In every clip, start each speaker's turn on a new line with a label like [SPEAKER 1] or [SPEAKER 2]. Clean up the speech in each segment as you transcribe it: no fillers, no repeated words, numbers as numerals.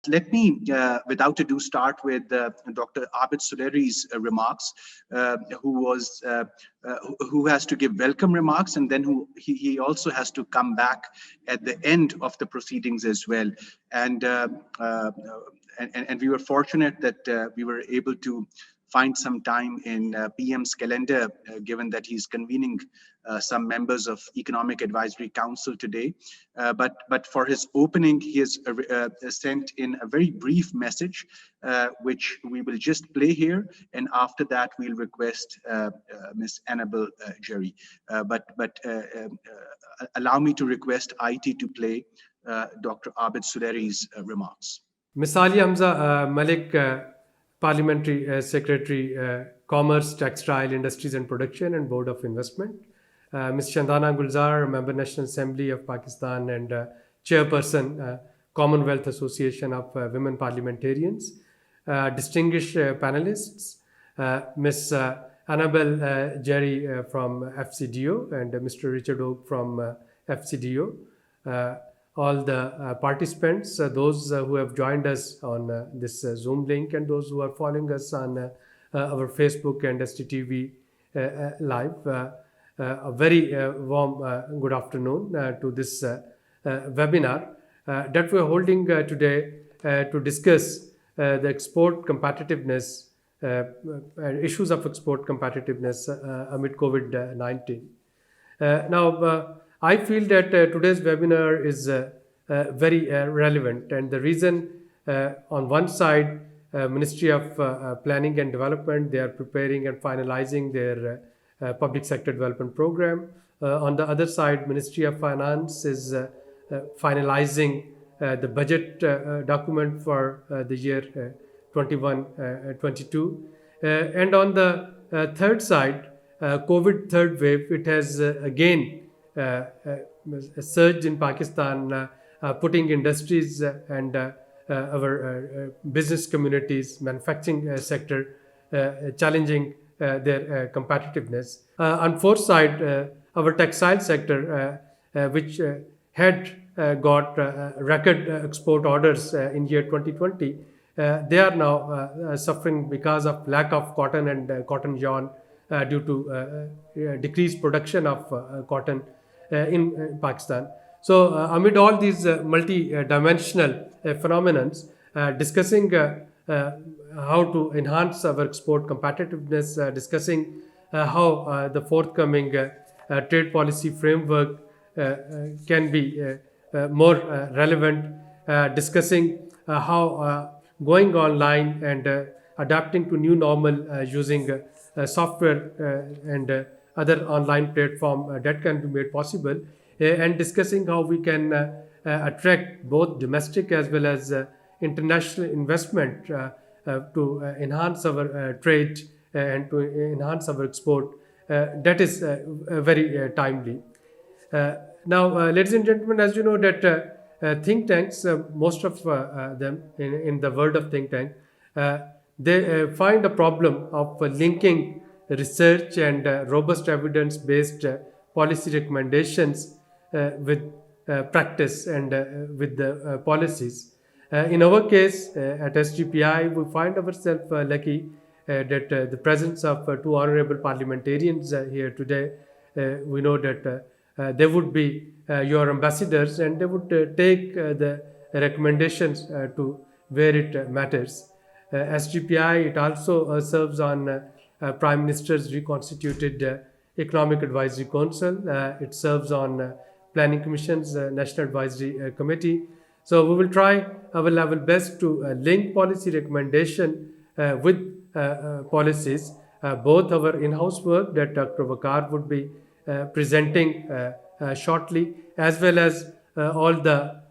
[SPEAKER 1] Let me, without ado, start with Dr. Abid Suderi's remarks, who has to give welcome remarks, and then he also has to come back at the end of the proceedings as well. And we were fortunate that we were able to find some time in PM's calendar, given that he's convening some members of Economic Advisory Council today. But for his opening, he has sent in a very brief message, which we will just play here. And after that, we'll request Ms. Annabel Jerry. But allow me to request IT to play Dr. Abid Suderi's remarks.
[SPEAKER 2] Ms. Aliya Hamza, Malik, Parliamentary Secretary, Commerce, Textile, Industries and Production and Board of Investment. Ms. Chandana Gulzar, Member National Assembly of Pakistan and Chairperson, Commonwealth Association of Women Parliamentarians. Distinguished panelists, Ms. Annabel Jerry from FCDO and Mr. Richard Oak from FCDO. All the participants, those who have joined us on this Zoom link, and those who are following us on our Facebook and SDTV live. A very warm good afternoon to this webinar that we are holding today to discuss the export competitiveness, issues of export competitiveness amid COVID-19. Now, I feel that today's webinar is very relevant, and the reason, on one side, Ministry of Planning and Development, they are preparing and finalizing their public sector development program. On the other side, Ministry of Finance is finalizing the budget document for the year 21-22. And on the third side, COVID third wave, it has again a surge in Pakistan, putting industries and our business communities, manufacturing sector, challenging their competitiveness. On fourth side, our textile sector, which had got record export orders in year 2020, they are now suffering because of lack of cotton and cotton yarn due to decreased production of cotton in Pakistan. So amid all these multi-dimensional phenomena, discussing how to enhance our export competitiveness, discussing how the forthcoming trade policy framework can be more relevant, discussing how going online and adapting to new normal using software and other online platform that can be made possible, and discussing how we can attract both domestic as well as international investment to enhance our trade and to enhance our export. That is very timely. Now, ladies and gentlemen, as you know that think tanks, most of them in the world of think tank, they find a problem of linking research and robust evidence-based policy recommendations with practice and with the policies. In our case, at SDPI, we find ourselves lucky that the presence of two honorable parliamentarians here today. We know that they would be your ambassadors, and they would take the recommendations to where it matters. SDPI, it also serves on Prime Minister's reconstituted Economic Advisory Council. It serves on Planning Commission's National Advisory Committee. So we will try our level best to link policy recommendation with policies, both our in-house work that Dr. Waqar would be presenting shortly, as well as all the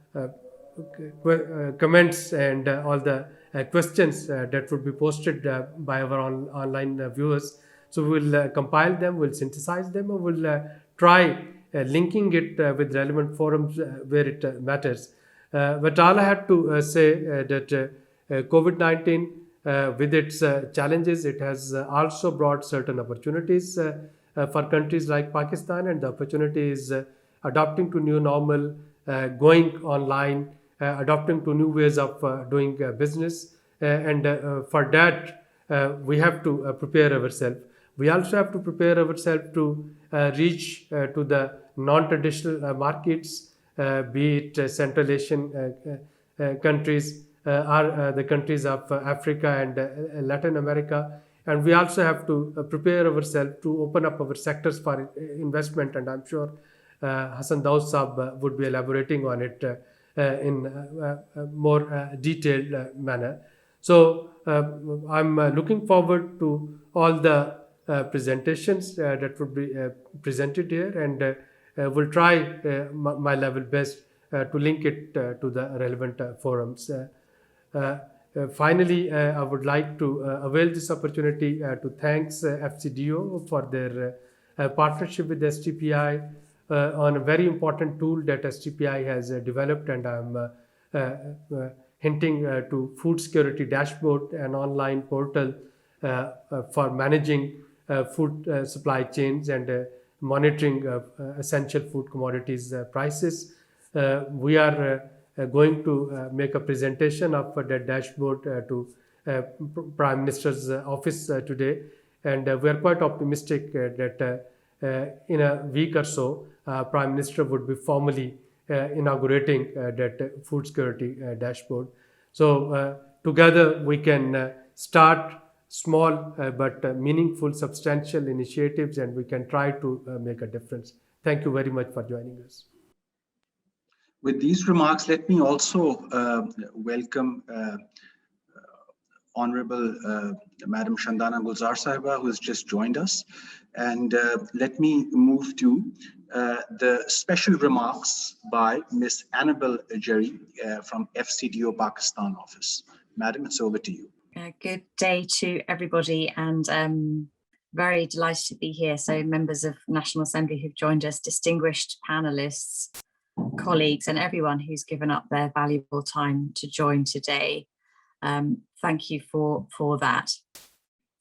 [SPEAKER 2] comments and all the questions that would be posted by our online viewers. So we'll compile them, we'll synthesize them, and we'll try linking it with relevant forums where it matters. But all I had to say that COVID-19, with its challenges, it has also brought certain opportunities for countries like Pakistan, and the opportunity is adapting to new normal, going online, adopting to new ways of doing business. And for that, we have to prepare ourselves. We also have to prepare ourselves to reach to the non-traditional markets, be it Central Asian countries or the countries of Africa and Latin America. And we also have to prepare ourselves to open up our sectors for investment. And I'm sure Hassan Daud Saab would be elaborating on it in a more detailed manner. So I'm looking forward to all the presentations that would be presented here, and will try my level best to link it to the relevant forums. Finally, I would like to avail this opportunity to thank FCDO for their partnership with SDPI on a very important tool that SDPI has developed, and I'm hinting to Food Security Dashboard, an online portal for managing food supply chains and monitoring essential food commodities prices. We are going to make a presentation of that dashboard to Prime Minister's office today, and we are quite optimistic that in a week or so, Prime Minister would be formally inaugurating that food security dashboard. So together we can start small but meaningful, substantial initiatives, and we can try to make a difference. Thank you very much for joining us.
[SPEAKER 1] With these remarks, let me also welcome Honorable Madam Shandana Gulzar Sahiba, who has just joined us. And let me move to the special remarks by Ms. Annabel Jerry from FCDO Pakistan office. Madam, it's over to you.
[SPEAKER 3] Good day to everybody, and very delighted to be here. So members of National Assembly who've joined us, distinguished panelists, colleagues, and everyone who's given up their valuable time to join today. Thank you for that.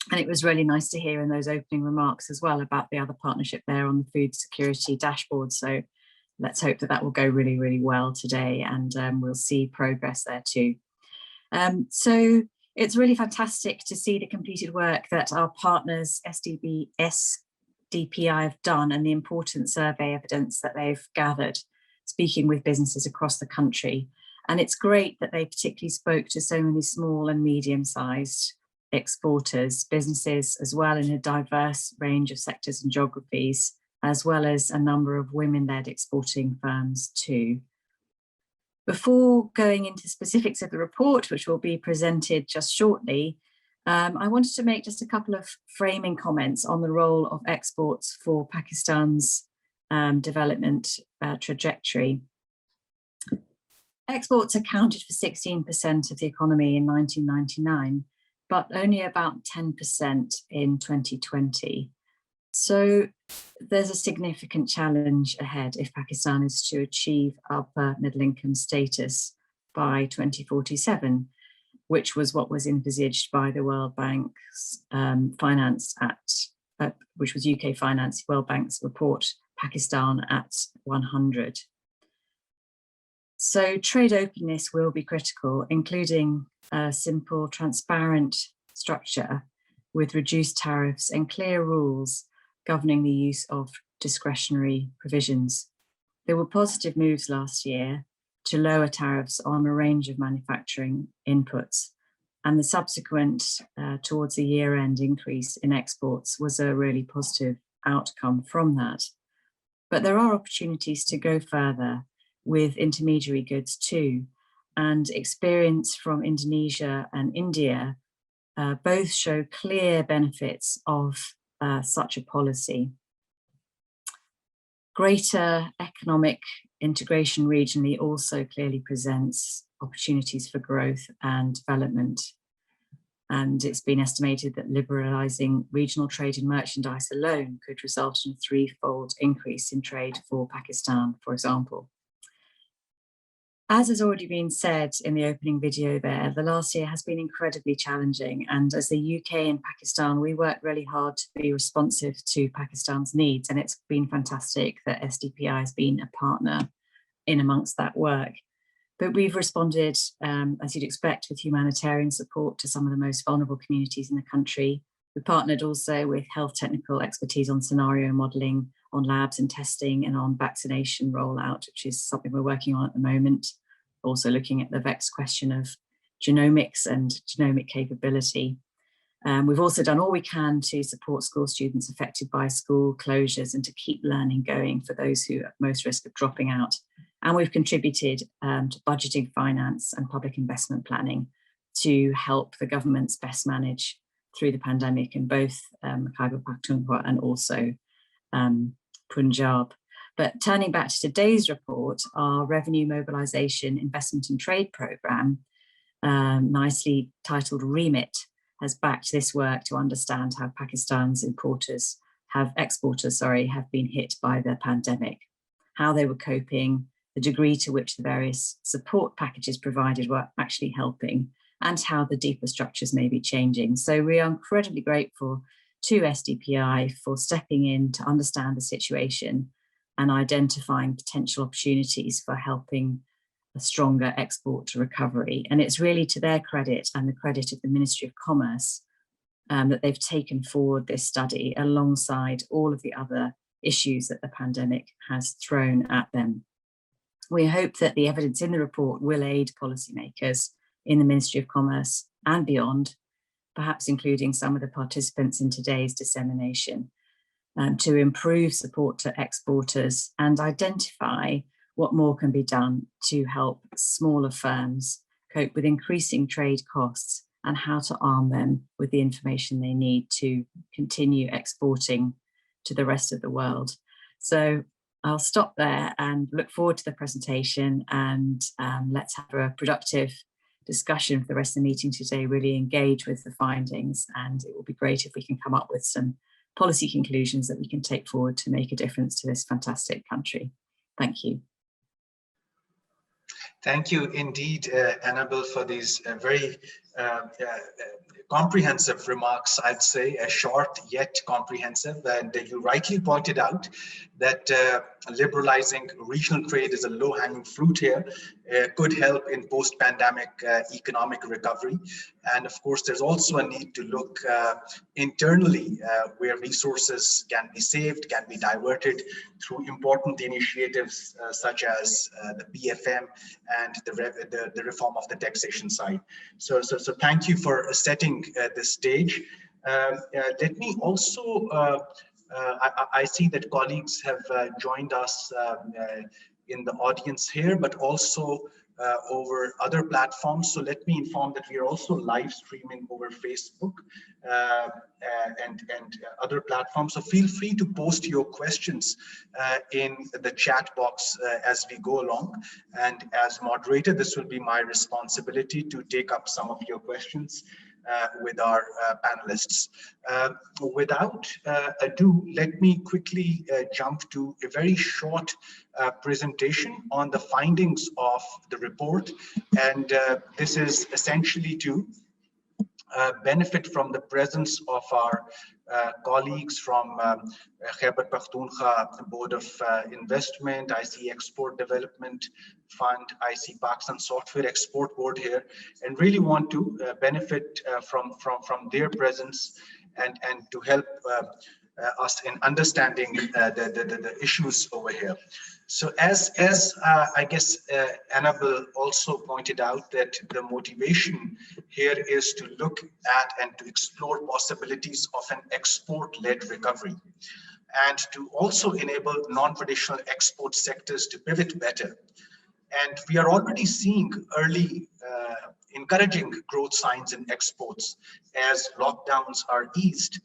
[SPEAKER 3] And it was really nice to hear in those opening remarks as well about the other partnership there on the food security dashboard. So let's hope that that will go really, really well today, and we'll see progress there too. So it's really fantastic to see the completed work that our partners SDPI have done, and the important survey evidence that they've gathered, speaking with businesses across the country. And it's great that they particularly spoke to so many small and medium-sized exporters, businesses as well, in a diverse range of sectors and geographies, as well as a number of women-led exporting firms too. Before going into specifics of the report, which will be presented just shortly, I wanted to make just a couple of framing comments on the role of exports for Pakistan's development trajectory. Exports accounted for 16% of the economy in 1999, but only about 10% in 2020. So there's a significant challenge ahead if Pakistan is to achieve upper middle income status by 2047, which was what was envisaged by the World Bank's which was UK Finance, World Bank's report, Pakistan at 100. So trade openness will be critical, including a simple, transparent structure with reduced tariffs and clear rules governing the use of discretionary provisions. There were positive moves last year to lower tariffs on a range of manufacturing inputs, and the subsequent towards the year-end increase in exports was a really positive outcome from that. But there are opportunities to go further with intermediary goods too, and experience from Indonesia and India both show clear benefits of such a policy. Greater economic integration regionally also clearly presents opportunities for growth and development. And it's been estimated that liberalising regional trade in merchandise alone could result in a threefold increase in trade for Pakistan, for example. As has already been said in the opening video there, the last year has been incredibly challenging. And as the UK and Pakistan, we worked really hard to be responsive to Pakistan's needs. And it's been fantastic that SDPI has been a partner in amongst that work. But we've responded, as you'd expect, with humanitarian support to some of the most vulnerable communities in the country. We partnered also with health technical expertise on scenario modelling, on labs and testing, and on vaccination rollout, which is something we're working on at the moment. Also looking at the vexed question of genomics and genomic capability. We've also done all we can to support school students affected by school closures and to keep learning going for those who are at most risk of dropping out. And we've contributed to budgeting, finance and public investment planning to help the governments best manage through the pandemic in both Khyber Pakhtunkhwa and also Punjab. But turning back to today's report, our revenue mobilisation investment and trade programme, nicely titled REMIT, has backed this work to understand how Pakistan's exporters have been hit by the pandemic, how they were coping, the degree to which the various support packages provided were actually helping, and how the deeper structures may be changing. So we are incredibly grateful to SDPI for stepping in to understand the situation and identifying potential opportunities for helping a stronger export to recovery. And it's really to their credit and the credit of the Ministry of Commerce that they've taken forward this study alongside all of the other issues that the pandemic has thrown at them. We hope that the evidence in the report will aid policymakers in the Ministry of Commerce and beyond, perhaps including some of the participants in today's dissemination, to improve support to exporters and identify what more can be done to help smaller firms cope with increasing trade costs and how to arm them with the information they need to continue exporting to the rest of the world. So I'll stop there and look forward to the presentation, and let's have a productive discussion for the rest of the meeting today, really engage with the findings, and it will be great if we can come up with some policy conclusions that we can take forward to make a difference to this fantastic country. Thank you.
[SPEAKER 1] Thank you indeed, Annabelle, for these very comprehensive remarks, I'd say, short yet comprehensive. And you rightly pointed out that liberalizing regional trade is a low-hanging fruit here, could help in post-pandemic economic recovery. And of course, there's also a need to look internally where resources can be saved, can be diverted through important initiatives such as the PFM and the reform of the taxation side. So thank you for setting the stage. Let me also, I see that colleagues have joined us in the audience here, but also over other platforms. So let me inform that we are also live streaming over Facebook and other platforms. So feel free to post your questions in the chat box as we go along. And as moderator, this will be my responsibility to take up some of your questions with our panelists. Without ado, let me quickly jump to a very short presentation on the findings of the report. And this is essentially to benefit from the presence of our colleagues from Khyber Pakhtunkhwa Board of Investment, IC Export Development Fund, IC Pakistan Software Export Board here, and really want to benefit from their presence and to help us in understanding the issues over here. So as I guess Annabelle also pointed out, that the motivation here is to look at and to explore possibilities of an export-led recovery, and to also enable non-traditional export sectors to pivot better. And we are already seeing early encouraging growth signs in exports as lockdowns are eased.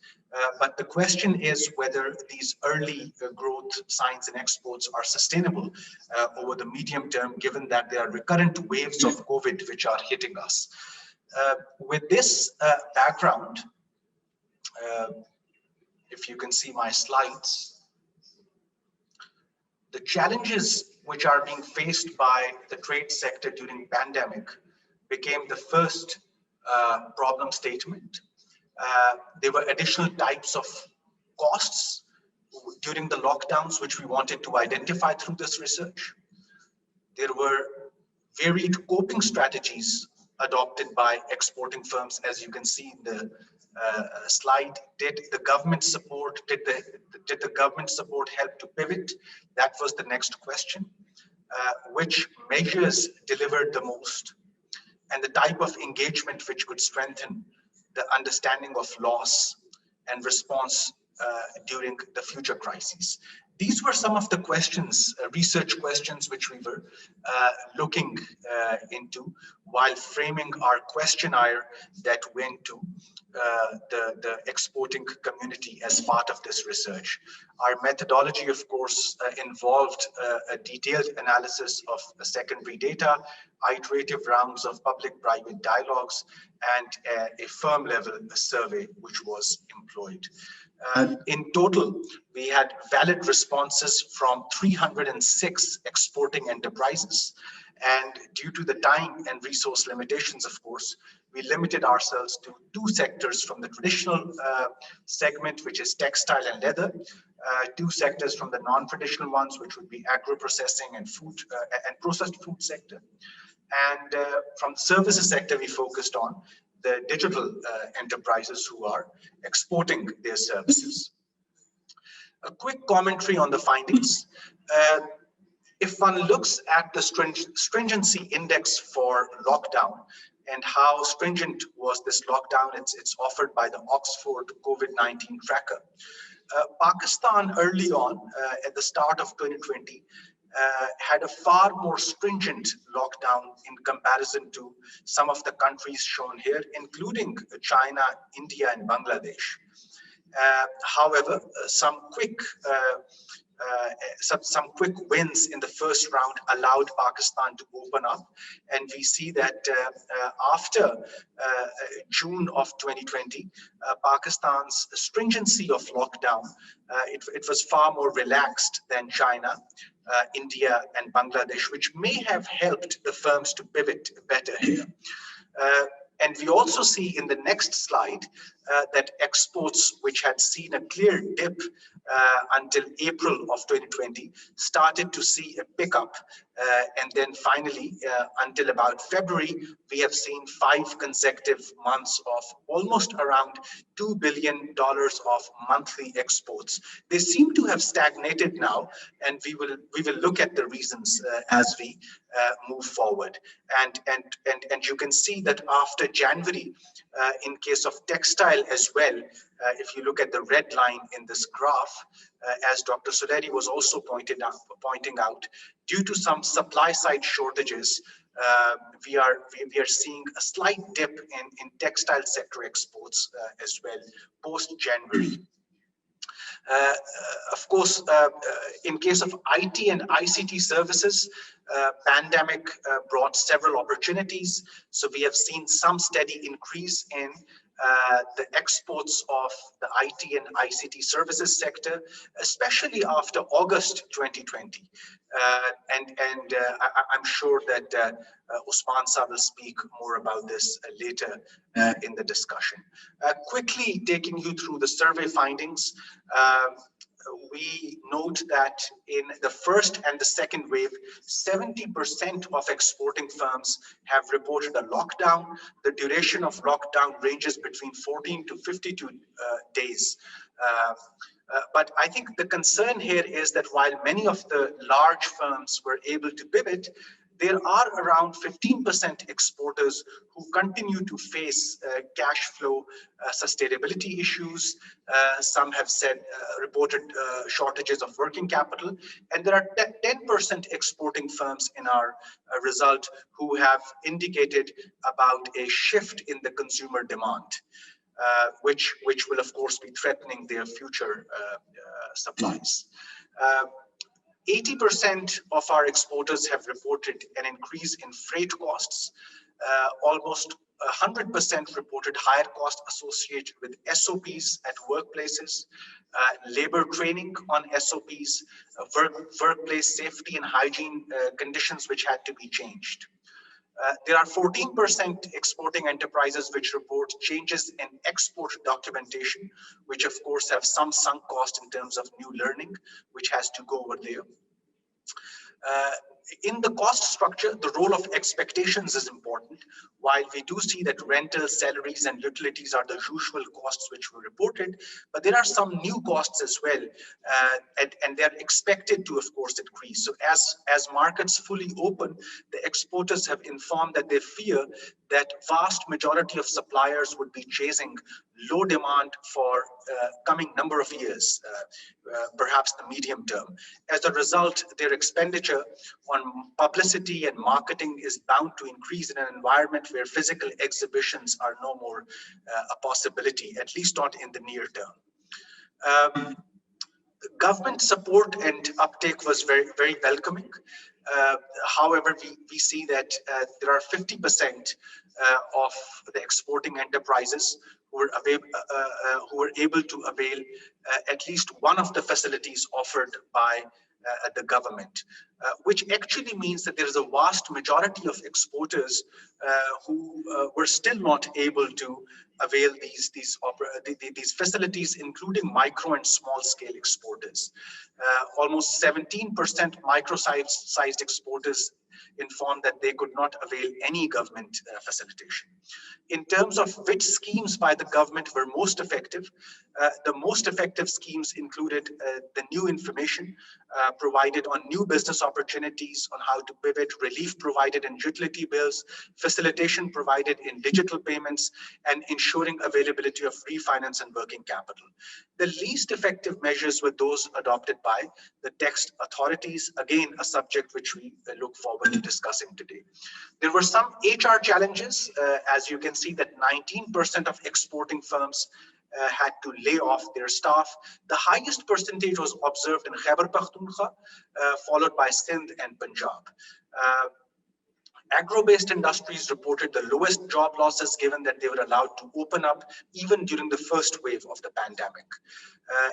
[SPEAKER 1] But the question is whether these early growth signs in exports are sustainable over the medium term, given that there are recurrent waves of COVID which are hitting us. With this background, if you can see my slides, the challenges which are being faced by the trade sector during pandemic became the first problem statement. There were additional types of costs during the lockdowns, which we wanted to identify through this research. There were varied coping strategies adopted by exporting firms, as you can see in the slide. Did the government support help to pivot? That was the next question. Which measures delivered the most, and the type of engagement which could strengthen the understanding of loss and response during the future crises. These were some of the questions, research questions, which we were looking into while framing our questionnaire that went to the exporting community as part of this research. Our methodology, of course, involved a detailed analysis of secondary data, iterative rounds of public-private dialogues, and a firm-level survey which was employed. In total, we had valid responses from 306 exporting enterprises. And due to the time and resource limitations, of course, we limited ourselves to 2 sectors from the traditional segment, which is textile and leather, 2 sectors from the non-traditional ones, which would be agro-processing and food and processed food sector. And from the services sector, we focused on the digital enterprises who are exporting their services. A quick commentary on the findings. If one looks at the stringency index for lockdown and how stringent was this lockdown, it's offered by the Oxford COVID-19 tracker. Pakistan early on, at the start of 2020, had a far more stringent lockdown in comparison to some of the countries shown here, including China, India, and Bangladesh. However, some quick wins in the first round allowed Pakistan to open up, and we see that after June of 2020, Pakistan's stringency of lockdown, it was far more relaxed than China, India, and Bangladesh, which may have helped the firms to pivot better here. And we also see in the next slide that exports, which had seen a clear dip until April of 2020, started to see a pickup. And then finally, until about February, we have seen 5 consecutive months of almost around $2 billion of monthly exports. They seem to have stagnated now, and we will look at the reasons as we move forward. And you can see that after January, in case of textile as well, if you look at the red line in this graph, as Dr. Suleri was also pointing out, due to some supply side shortages, we are seeing a slight dip in textile sector exports as well post January. Of course, in case of IT and ICT services, pandemic brought several opportunities. So we have seen some steady increase in the exports of the IT and ICT services sector, especially after August 2020. I'm sure that Usman Sa will speak more about this later in the discussion. Quickly taking you through the survey findings, we note that in the first and the second wave, 70% of exporting firms have reported a lockdown. The duration of lockdown ranges between 14 to 52 days. But I think the concern here is that while many of the large firms were able to pivot, there are around 15% exporters who continue to face cash flow sustainability issues. Some have said reported shortages of working capital, and there are 10% exporting firms in our result who have indicated about a shift in the consumer demand, which will of course be threatening their future supplies. 80% of our exporters have reported an increase in freight costs. Almost 100% reported higher costs associated with SOPs at workplaces, labor training on SOPs, workplace safety and hygiene conditions which had to be changed. There are 14% exporting enterprises which report changes in export documentation, which of course have some sunk cost in terms of new learning, which has to go over there. In the cost structure, the role of expectations is important. While we do see that rentals, salaries, and utilities are the usual costs which were reported, but there are some new costs as well, and they're expected to, of course, increase. So as markets fully open, the exporters have informed that they fear that vast majority of suppliers would be chasing low demand for coming number of years, perhaps the medium term. As a result, their expenditure on publicity and marketing is bound to increase in an environment where physical exhibitions are no more a possibility, at least not in the near term. Government support and uptake was very, very welcoming. However, we see that there are 50% of the exporting enterprises who were able to avail at least one of the facilities offered by the government, which actually means that there is a vast majority of exporters who were still not able to avail these facilities, including micro and small scale exporters. Almost 17% micro-sized exporters informed that they could not avail any government facilitation. In terms of which schemes by the government were most effective, the most effective schemes included the new information provided on new business opportunities, on how to pivot, relief provided in utility bills, facilitation provided in digital payments, and ensuring availability of refinance and working capital. The least effective measures were those adopted by the tax authorities, again, a subject which we look forward to discussing today. There were some HR challenges. As you can see, that 19% of exporting firms had to lay off their staff. The highest percentage was observed in Khyber Pakhtunkhwa, followed by Sindh and Punjab. Agro-based industries reported the lowest job losses, given that they were allowed to open up even during the first wave of the pandemic.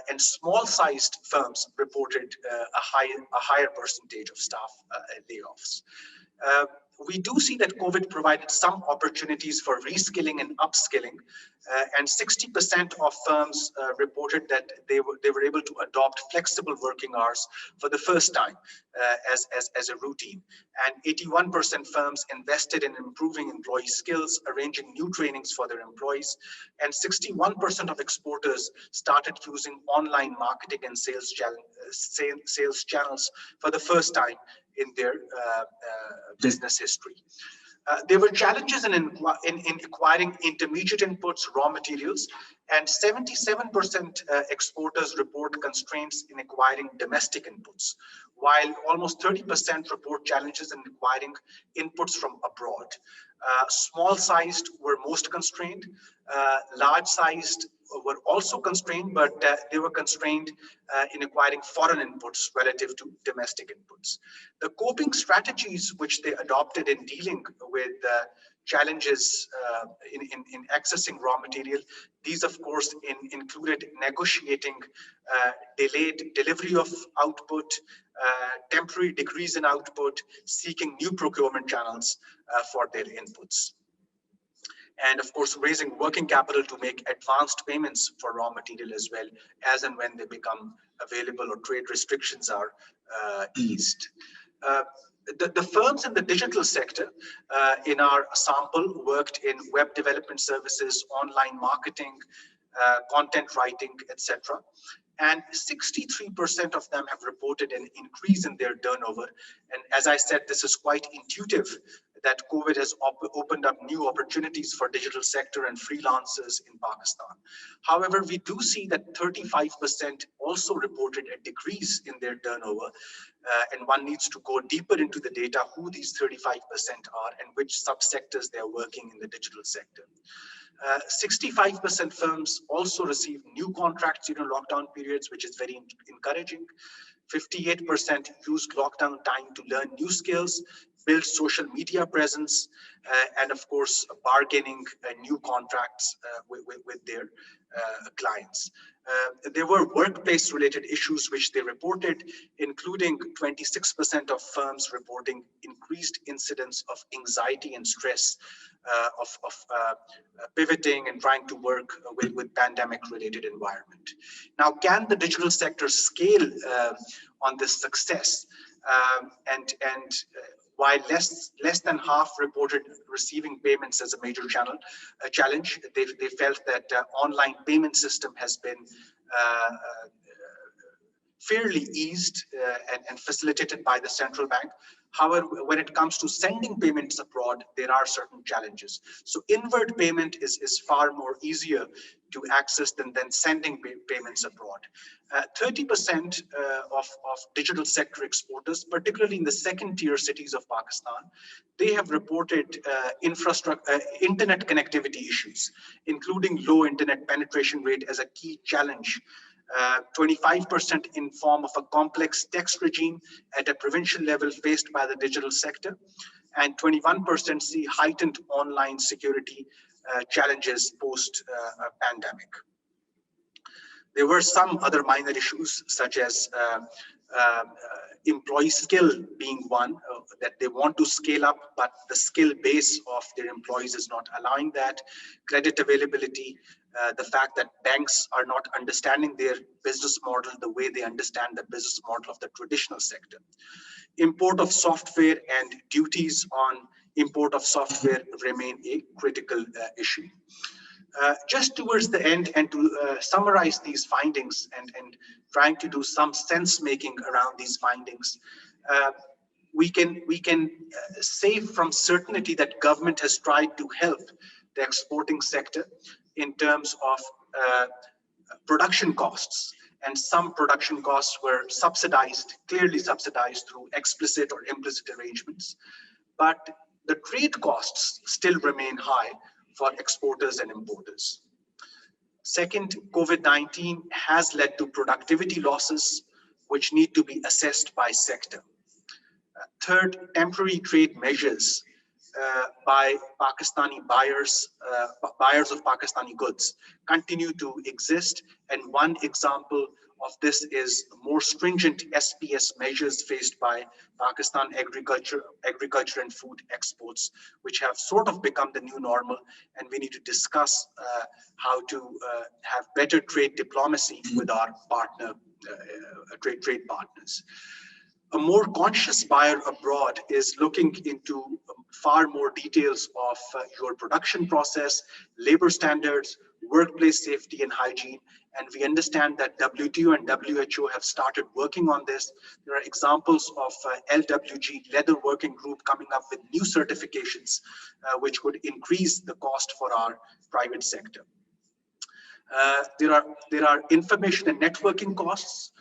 [SPEAKER 1] And small-sized firms reported a higher percentage of staff layoffs. We do see that COVID provided some opportunities for reskilling and upskilling, and 60% of firms reported that they were able to adopt flexible working hours for the first time as a routine. And 81% firms invested in improving employee skills, arranging new trainings for their employees, and 61% of exporters started using online marketing and sales channels for the first time in their business history. There were challenges in acquiring intermediate inputs, raw materials, and 77% exporters report constraints in acquiring domestic inputs, while almost 30% report challenges in acquiring inputs from abroad. Small-sized were most constrained. Large-sized were also constrained, but they were constrained in acquiring foreign inputs relative to domestic inputs. The coping strategies which they adopted in dealing with challenges in accessing raw material, these of course included negotiating delayed delivery of output, temporary decrease in output, seeking new procurement channels for their inputs. And of course, raising working capital to make advanced payments for raw material as well, as and when they become available or trade restrictions are eased. The firms in the digital sector in our sample worked in web development services, online marketing, content writing, etc. And 63% of them have reported an increase in their turnover. And as I said, this is quite intuitive that COVID has opened up new opportunities for digital sector and freelancers in Pakistan. However, we do see that 35% also reported a decrease in their turnover. And one needs to go deeper into the data, who these 35% are and which subsectors they are working in the digital sector. 65% firms also received new contracts during lockdown periods, which is very encouraging. 58% used lockdown time to learn new skills, build social media presence, and of course, bargaining new contracts with their clients. There were workplace-related issues which they reported, including 26% of firms reporting increased incidence of anxiety and stress of pivoting and trying to work with pandemic-related environment. Now, can the digital sector scale on this success? While less than half reported receiving payments as a major challenge, they felt that online payment system has been fairly eased and facilitated by the central bank. However, when it comes to sending payments abroad, there are certain challenges. So inward payment is far more easier to access than sending payments abroad. 30% of digital sector exporters, particularly in the second tier cities of Pakistan, they have reported internet connectivity issues, including low internet penetration rate as a key challenge. 25% in form of a complex tax regime at a provincial level faced by the digital sector, and 21% see heightened online security challenges post-pandemic. There were some other minor issues, such as employee skill being one, that they want to scale up, but the skill base of their employees is not allowing that. Credit availability, the fact that banks are not understanding their business model the way they understand the business model of the traditional sector. Import of software and duties on import of software remain a critical issue. Just towards the end, and to summarize these findings and trying to do some sense making around these findings, we can say from certainty that government has tried to help the exporting sector in terms of production costs, and some production costs were clearly subsidized through explicit or implicit arrangements, but the trade costs still remain high for exporters and importers. Second, COVID-19 has led to productivity losses, which need to be assessed by sector. Third, temporary trade measures by Pakistani buyers of Pakistani goods continue to exist, and one example of this is more stringent SPS measures faced by Pakistan agriculture and food exports, which have sort of become the new normal, and we need to discuss how to have better trade diplomacy with our trade partners. A more conscious buyer abroad is looking into far more details of your production process, labor standards, workplace safety and hygiene. And we understand that WTO and WHO have started working on this. There are examples of LWG, Leather Working Group, coming up with new certifications, which would increase the cost for our private sector. There are information and networking costs,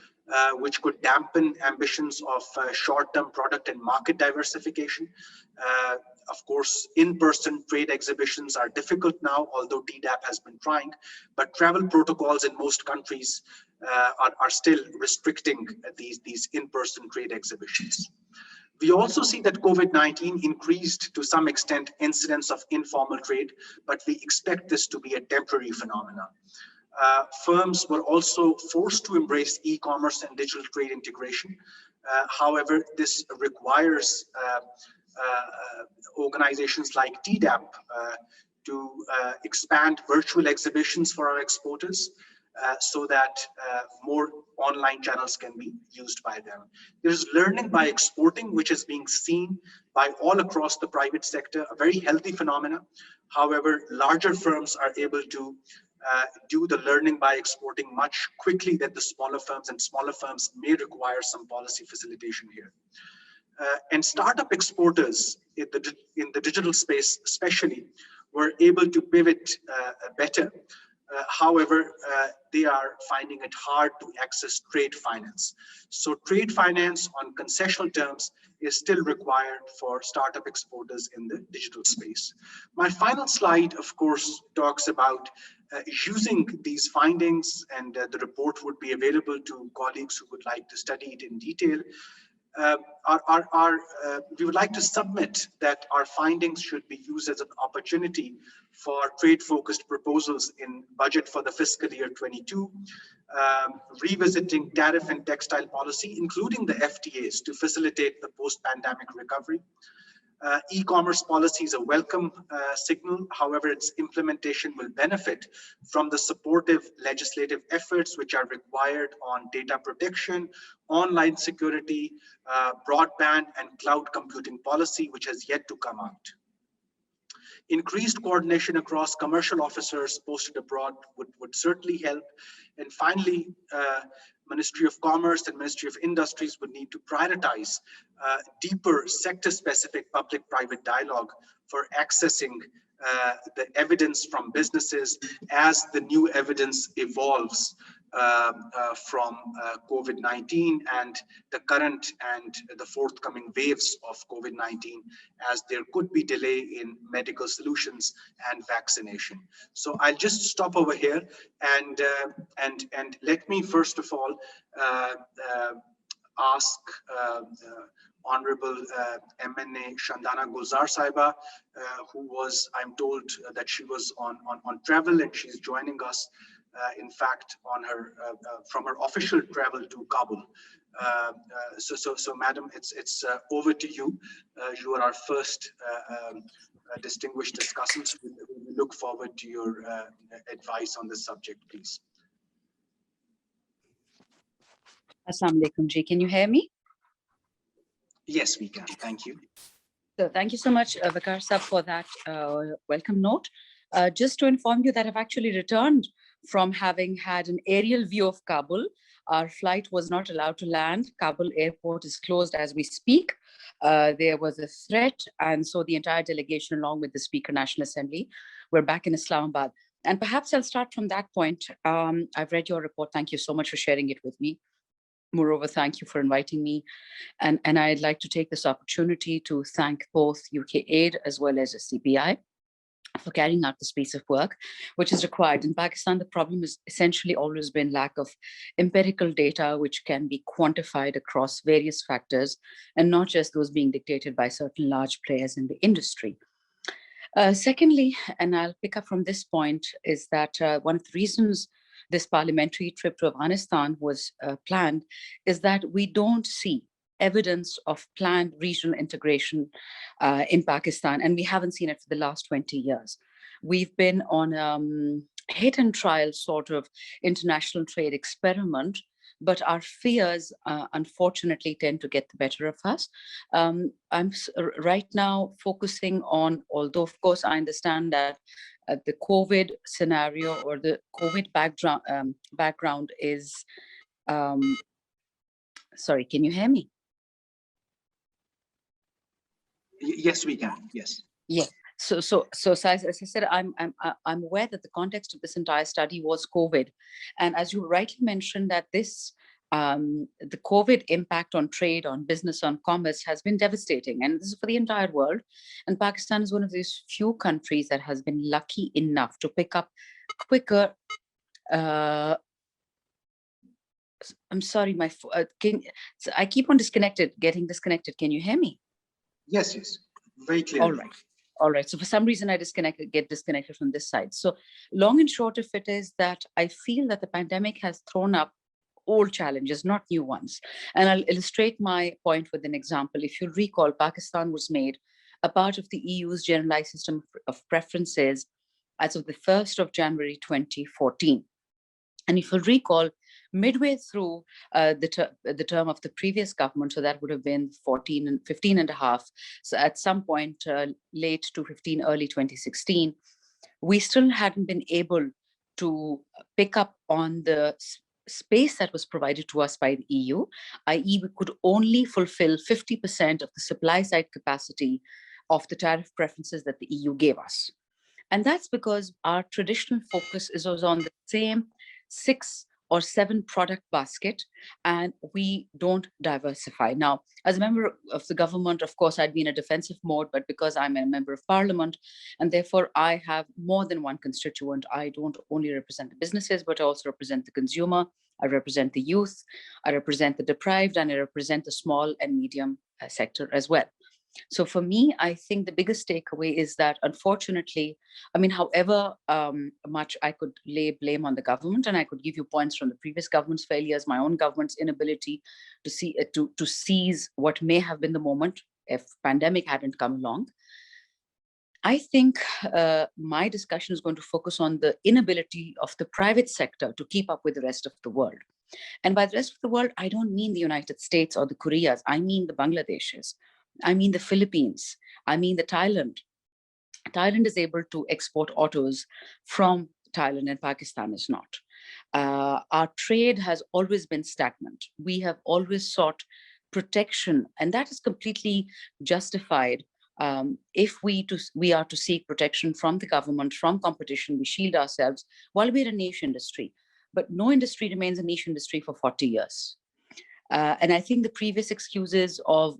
[SPEAKER 1] which could dampen ambitions of short-term product and market diversification. Of course, in-person trade exhibitions are difficult now, although TDAP has been trying, but travel protocols in most countries are still restricting these in-person trade exhibitions. We also see that COVID-19 increased to some extent incidence of informal trade, but we expect this to be a temporary phenomenon. Firms were also forced to embrace e-commerce and digital trade integration. However, this requires organizations like TDAP to expand virtual exhibitions for our exporters so that more online channels can be used by them. There's learning by exporting, which is being seen by all across the private sector, a very healthy phenomenon. However, larger firms are able to do the learning by exporting much quickly than the smaller firms, and smaller firms may require some policy facilitation here. And startup exporters in the digital space especially were able to pivot better. However, they are finding it hard to access trade finance. So trade finance on concessional terms is still required for startup exporters in the digital space. My final slide, of course, talks about using these findings, and the report would be available to colleagues who would like to study it in detail. We would like to submit that our findings should be used as an opportunity for trade-focused proposals in budget for the fiscal year 22, revisiting tariff and textile policy, including the FTAs, to facilitate the post-pandemic recovery. E-commerce policy is a welcome signal. However, its implementation will benefit from the supportive legislative efforts which are required on data protection, online security, broadband and cloud computing policy, which has yet to come out. Increased coordination across commercial officers posted abroad would certainly help. And finally, Ministry of Commerce and Ministry of Industries would need to prioritize deeper sector-specific public-private dialogue for accessing the evidence from businesses as the new evidence evolves from COVID-19 and the current and the forthcoming waves of COVID-19, as there could be delay in medical solutions and vaccination. So I'll just stop over here and let me first of all ask Honorable MNA Shandana Gulzar Saiba, who was, I'm told that she was on travel, and she's joining us in fact on her from her official travel to Kabul. So madam, it's over to you. You are our first distinguished discussants. We look forward to your advice on this subject, please.
[SPEAKER 4] Assalamu alaikum ji, can you hear me?
[SPEAKER 1] Yes, we can. Thank you.
[SPEAKER 4] So thank you so much, Vakar Sab, for that welcome note. Just to inform you that I've actually returned from having had an aerial view of Kabul. Our flight was not allowed to land. Kabul airport is closed as we speak. There was a threat, and so the entire delegation, along with the Speaker, National Assembly, we're back in Islamabad. And perhaps I'll start from that point. I've read your report. Thank you so much for sharing it with me. Moreover, thank you for inviting me. And I'd like to take this opportunity to thank both UK Aid as well as SDPI for carrying out this piece of work, which is required. In Pakistan, the problem has essentially always been lack of empirical data, which can be quantified across various factors, and not just those being dictated by certain large players in the industry. Secondly, and I'll pick up from this point, is that one of the reasons this parliamentary trip to Afghanistan was planned is that we don't see evidence of planned regional integration in Pakistan, and we haven't seen it for the last 20 years. We've been on hit and trial sort of international trade experiment, but our fears unfortunately tend to get the better of us. I'm right now focusing on, although of course I understand that the COVID scenario or the COVID background is, sorry, can you hear me?
[SPEAKER 1] Yes, we can. Yes.
[SPEAKER 4] Yeah. So as I said, I'm aware that the context of this entire study was COVID, and as you rightly mentioned, that this the COVID impact on trade, on business, on commerce has been devastating, and this is for the entire world. And Pakistan is one of these few countries that has been lucky enough to pick up quicker. I'm sorry, I keep on getting disconnected. Can you hear me?
[SPEAKER 1] Yes, yes, very clear.
[SPEAKER 4] All right. So for some reason, I get disconnected from this side. So long and short of it is that I feel that the pandemic has thrown up old challenges, not new ones. And I'll illustrate my point with an example. If you recall, Pakistan was made a part of the EU's generalized system of preferences as of the 1st of January 2014. And if you recall, midway through the term of the previous government, so that would have been 14 and 15 and a half. So at some point, late 2015, early 2016, we still hadn't been able to pick up on the space that was provided to us by the EU, i.e. we could only fulfill 50% of the supply side capacity of the tariff preferences that the EU gave us. And that's because our traditional focus was on the same 6 or 7 product basket, and we don't diversify. Now, as a member of the government, of course, I'd be in a defensive mode, but because I'm a member of parliament, and therefore I have more than one constituent, I don't only represent the businesses, but I also represent the consumer, I represent the youth, I represent the deprived, and I represent the small and medium sector as well. So for me, I think the biggest takeaway is that, unfortunately, I mean, however much I could lay blame on the government, and I could give you points from the previous government's failures, my own government's inability to seize what may have been the moment if pandemic hadn't come along. I think my discussion is going to focus on the inability of the private sector to keep up with the rest of the world. And by the rest of the world, I don't mean the United States or the Koreas. I mean the Bangladeshis. I mean the Philippines. I mean the Thailand. Thailand is able to export autos from Thailand, and Pakistan is not. Our trade has always been stagnant. We have always sought protection, and that is completely justified. If we are to seek protection from the government, from competition, we shield ourselves while we're a niche industry. But no industry remains a niche industry for 40 years. And I think the previous excuses of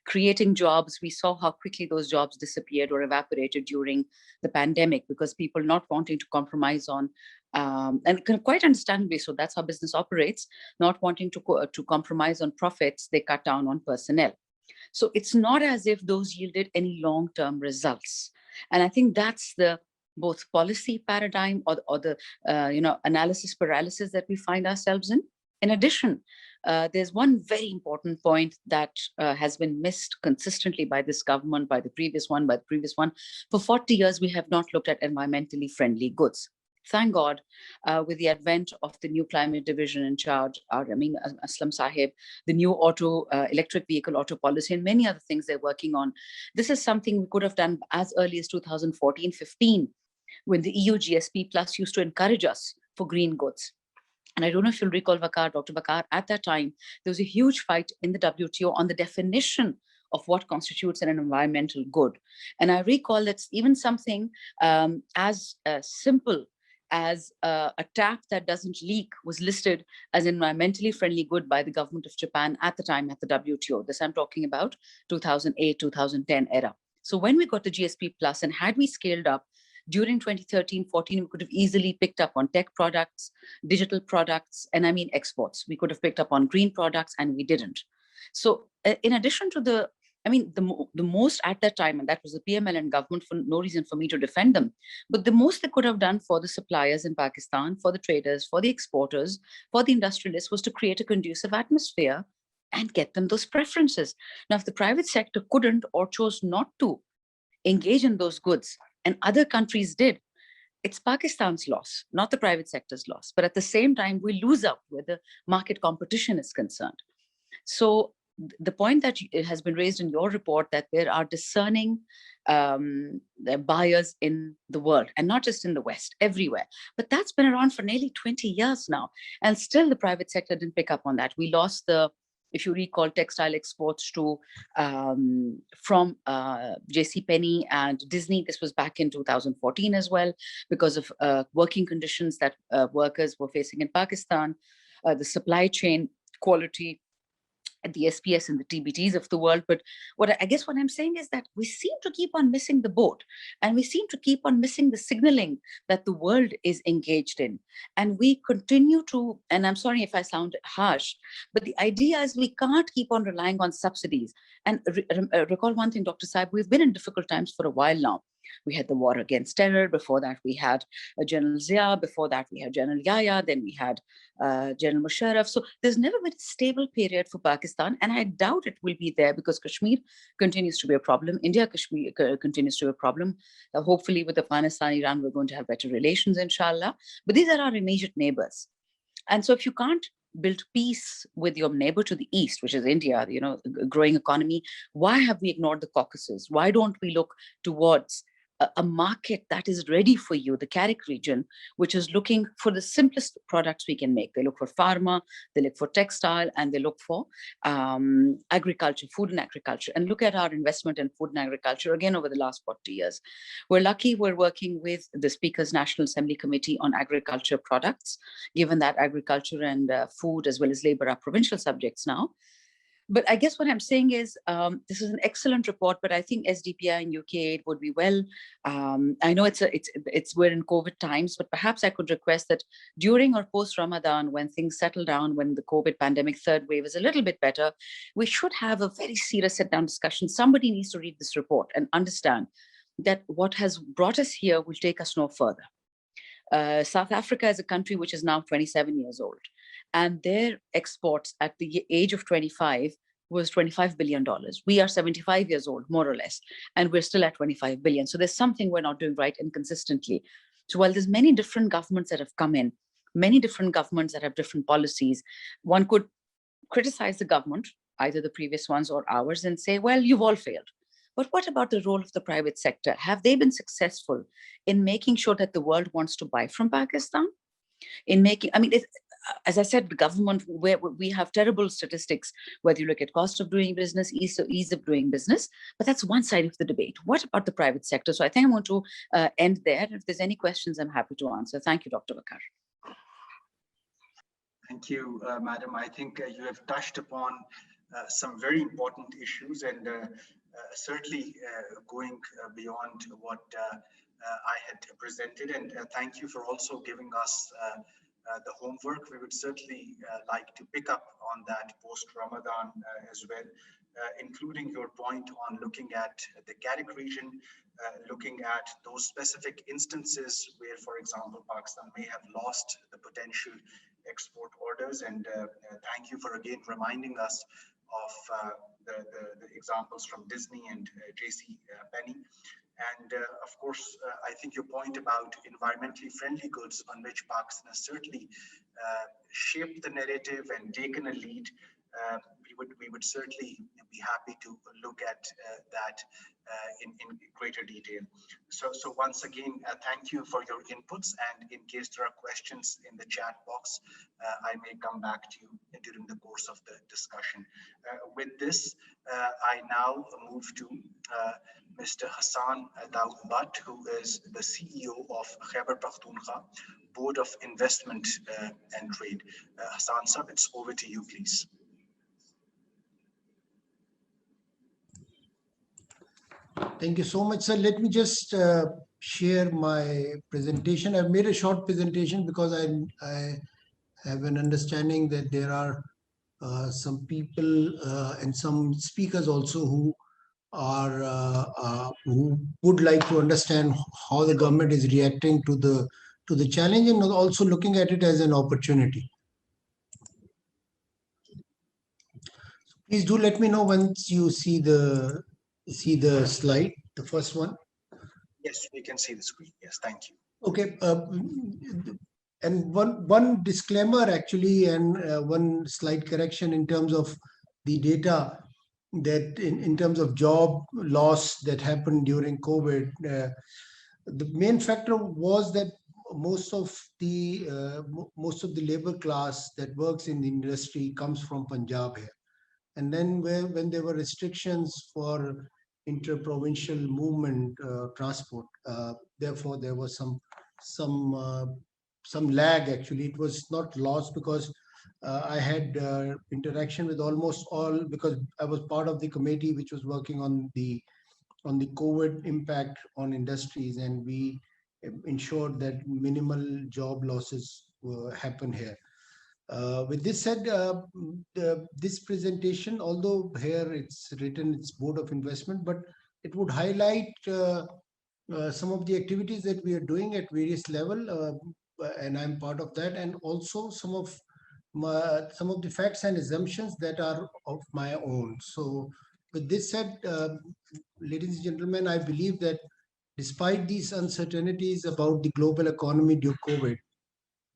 [SPEAKER 4] creating jobs, we saw how quickly those jobs disappeared or evaporated during the pandemic because people not wanting to compromise on, and quite understandably so, that's how business operates, not wanting to compromise on profits, they cut down on personnel. So it's not as if those yielded any long-term results. And I think that's the both policy paradigm or the analysis paralysis that we find ourselves in. In addition, there's one very important point that has been missed consistently by this government, by the previous one. For 40 years, we have not looked at environmentally friendly goods. Thank God, with the advent of the new climate division in charge, Aslam Sahib, the new electric vehicle auto policy, and many other things they're working on. This is something we could have done as early as 2014-15, when the EU GSP Plus used to encourage us for green goods. And I don't know if you'll recall, Dr. Bakar, at that time, there was a huge fight in the WTO on the definition of what constitutes an environmental good. And I recall that even something as simple as a tap that doesn't leak was listed as an environmentally friendly good by the government of Japan at the time at the WTO. This I'm talking about 2008, 2010 era. So when we got the GSP Plus, and had we scaled up during 2013-14, we could have easily picked up on tech products, digital products, and I mean exports. We could have picked up on green products, and we didn't. So in addition to the most at that time, and that was the PML and government, for no reason for me to defend them, but the most they could have done for the suppliers in Pakistan, for the traders, for the exporters, for the industrialists, was to create a conducive atmosphere and get them those preferences. Now, if the private sector couldn't or chose not to engage in those goods, and other countries did, it's Pakistan's loss, not the private sector's loss. But at the same time, we lose out where the market competition is concerned. So the point that has been raised in your report, that there are discerning buyers in the world, and not just in the West, everywhere. But that's been around for nearly 20 years now. And still the private sector didn't pick up on that. We lost the, if you recall, textile exports to from JCPenney and Disney. This was back in 2014 as well, because of working conditions that workers were facing in Pakistan, the supply chain quality at the SPS and the TBTs of the world. But what I'm saying is that we seem to keep on missing the boat, and we seem to keep on missing the signaling that the world is engaged in. And we continue to, and I'm sorry if I sound harsh, but the idea is we can't keep on relying on subsidies. And recall one thing, Dr. Saib, we've been in difficult times for a while now. We had the war against terror. Before that, we had General Zia. Before that, we had General Yahya. Then we had General Musharraf. So there's never been a stable period for Pakistan. And I doubt it will be there, because Kashmir continues to be a problem. India, Kashmir continues to be a problem. Hopefully with Afghanistan, Iran, we're going to have better relations, inshallah. But these are our immediate neighbors. And so if you can't build peace with your neighbor to the east, which is India, a growing economy, why have we ignored the Caucasus? Why don't we look towards a market that is ready for you, the CARIC region, which is looking for the simplest products we can make? They look for pharma, they look for textile, and they look for agriculture, food and agriculture. And look at our investment in food and agriculture, again, over the last 40 years. We're lucky we're working with the Speaker's National Assembly Committee on agriculture products, given that agriculture and food as well as labor are provincial subjects now. But I guess what I'm saying is this is an excellent report, but I think SDPI and UK would be well. I know we're in COVID times, but perhaps I could request that during or post Ramadan, when things settle down, when the COVID pandemic third wave is a little bit better, we should have a very serious sit-down discussion. Somebody needs to read this report and understand that what has brought us here will take us no further. South Africa is a country which is now 27 years old, and their exports at the age of 25 was $25 billion. We are 75 years old, more or less, and we're still at 25 billion. So there's something we're not doing right inconsistently. So while there's many different governments that have come in, many different governments that have different policies, one could criticize the government, either the previous ones or ours, and say, well, you've all failed. But what about the role of the private sector? Have they been successful in making sure that the world wants to buy from Pakistan? In making, I mean, as I said, the government, where we have terrible statistics, whether you look at cost of doing business, ease of doing business, but that's one side of the debate. What about the private sector? So I think I want to end there. If there's any questions, I'm happy to answer. Thank you, Dr. Vakar.
[SPEAKER 1] Thank you, Madam. I think you have touched upon some very important issues, and certainly going beyond what I had presented. And thank you for also giving us the homework. We would certainly like to pick up on that post-Ramadan as well, including your point on looking at the CARIC region, looking at those specific instances where, for example, Pakistan may have lost the potential export orders. And thank you for again reminding us of the examples from Disney and JC Penney. And of course, I think your point about environmentally friendly goods, on which Pakistan has certainly shaped the narrative and taken a lead, we would certainly be happy to look at that in greater detail. So once again, thank you for your inputs, and in case there are questions in the chat box, I may come back to you during the course of the discussion. With this, I now move to Mr. Hassan Daoud Butt, who is the CEO of Khyber Pakhtunkhwa Board of Investment and Trade. Hassan sir, it's over to you, please.
[SPEAKER 5] Thank you so much, sir. Let me just share my presentation. I've made a short presentation because I have an understanding that there are some people and some speakers also who would like to understand how the government is reacting to the challenge, and also looking at it as an opportunity. So please do let me know once you see the slide, the first one.
[SPEAKER 1] Yes, we can see the screen. Yes, thank you.
[SPEAKER 5] Okay, and one disclaimer actually, and one slight correction in terms of the data, that in terms of job loss that happened during COVID, the main factor was that most of the labor class that works in the industry comes from Punjab here. And then when there were restrictions for inter-provincial movement, transport, therefore there was some lag. Actually, it was not lost, because I had interaction with almost all, because I was part of the committee which was working on the COVID impact on industries, and we ensured that minimal job losses happen here. With this said, this presentation, although here it's written it's Board of Investment, but it would highlight some of the activities that we are doing at various level, and I'm part of that, and also some of the facts and assumptions that are of my own. So with this said, ladies and gentlemen, I believe that despite these uncertainties about the global economy due to COVID,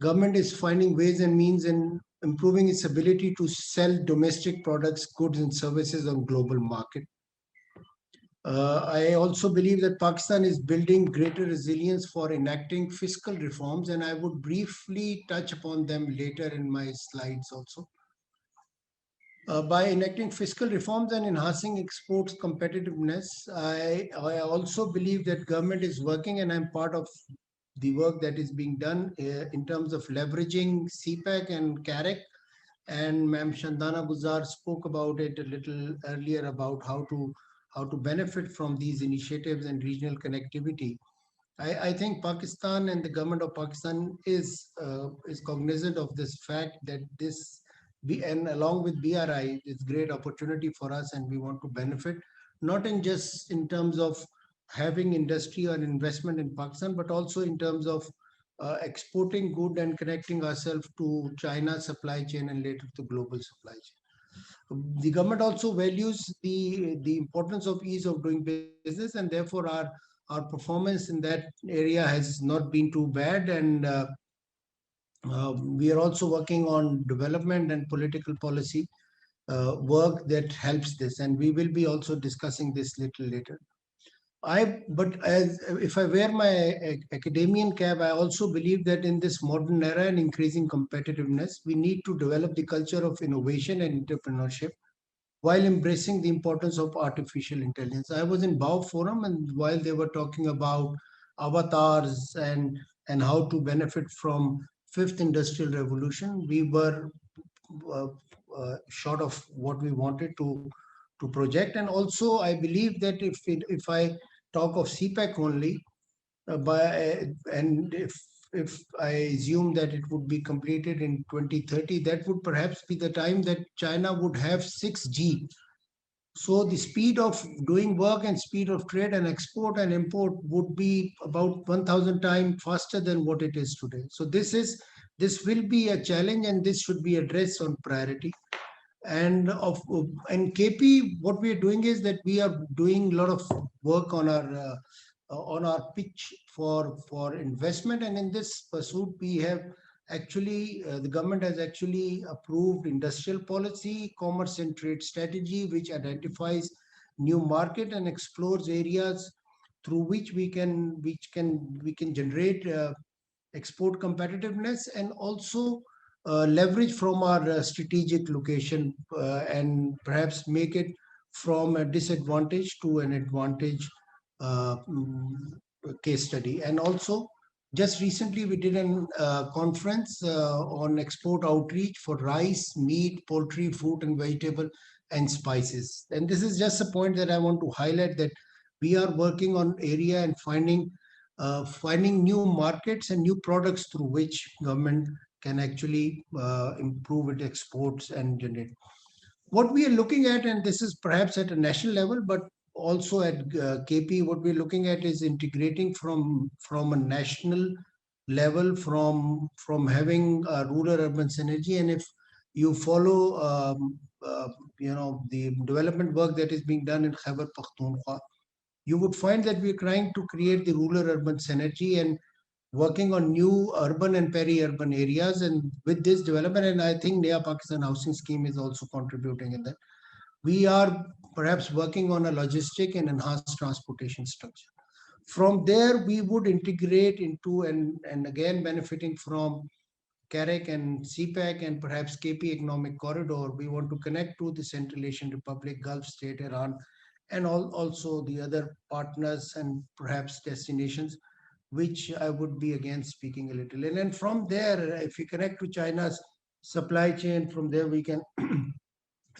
[SPEAKER 5] government is finding ways and means in improving its ability to sell domestic products, goods and services on global market. I also believe that Pakistan is building greater resilience for enacting fiscal reforms, and I would briefly touch upon them later in my slides also. By enacting fiscal reforms and enhancing exports competitiveness, I also believe that government is working, and I'm part of the work that is being done in terms of leveraging CPEC and CARIC. And Ma'am Shandana Gulzar spoke about it a little earlier, about how to benefit from these initiatives and regional connectivity. I think Pakistan and the government of Pakistan is cognizant of this fact, that and along with BRI, it's great opportunity for us, and we want to benefit, not just in terms of having industry or investment in Pakistan, but also in terms of exporting good and connecting ourselves to China's supply chain and later to global supply chain. the government also values the importance of ease of doing business, and therefore our performance in that area has not been too bad. And we are also working on development and political policy work that helps this, and we will be also discussing this little later. But as if I wear my academian cap, I also believe that in this modern era and increasing competitiveness, we need to develop the culture of innovation and entrepreneurship while embracing the importance of artificial intelligence. I was in BAO Forum, and while they were talking about avatars and how to benefit from fifth industrial revolution, we were uh, short of what we wanted to project. And also, I believe that if I talk of CPEC only, and if I assume that it would be completed in 2030, that would perhaps be the time that China would have 6G. So the speed of doing work and speed of trade and export and import would be about 1,000 times faster than what it is today. So this will be a challenge, and this should be addressed on priority. And KP, what we are doing is that we are doing a lot of work on our pitch for investment. And in this pursuit, we have actually the government has actually approved industrial policy, commerce and trade strategy, which identifies new market and explores areas through which we can generate export competitiveness, and also leverage from our strategic location, and perhaps make it from a disadvantage to an advantage case study. And also, just recently we did a conference on export outreach for rice, meat, poultry, fruit and vegetable and spices. And this is just a point that I want to highlight, that we are working on area and finding new markets and new products through which government can actually improve its exports and generate. What we are looking at, and this is perhaps at a national level, but also at KP, what we're looking at is integrating from a national level, from having a rural-urban synergy. And if you follow, the development work that is being done in Khyber Pakhtunkhwa, you would find that we're trying to create the rural-urban synergy and working on new urban and peri-urban areas. And with this development, and I think Naya Pakistan Housing Scheme is also contributing in that, we are perhaps working on a logistic and enhanced transportation structure. From there, we would integrate into and again benefiting from CAREC and CPEC and perhaps KP Economic Corridor. We want to connect to the Central Asian Republic, Gulf State, Iran, and also the other partners and perhaps destinations, which I would be again speaking a little. And then from there, if we connect to China's supply chain, from there we can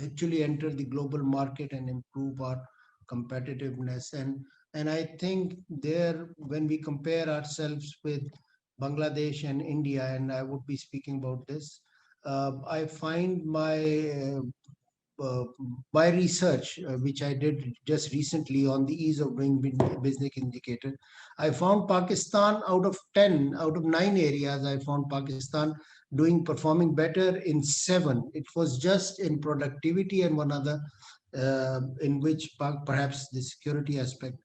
[SPEAKER 5] actually enter the global market and improve our competitiveness. And I think there, when we compare ourselves with Bangladesh and India, and I would be speaking about this, I find my research, which I did just recently on the ease of doing business indicator, I found Pakistan out of 9 areas, I found Pakistan performing better in 7. It was just in productivity and one other, in which perhaps the security aspect,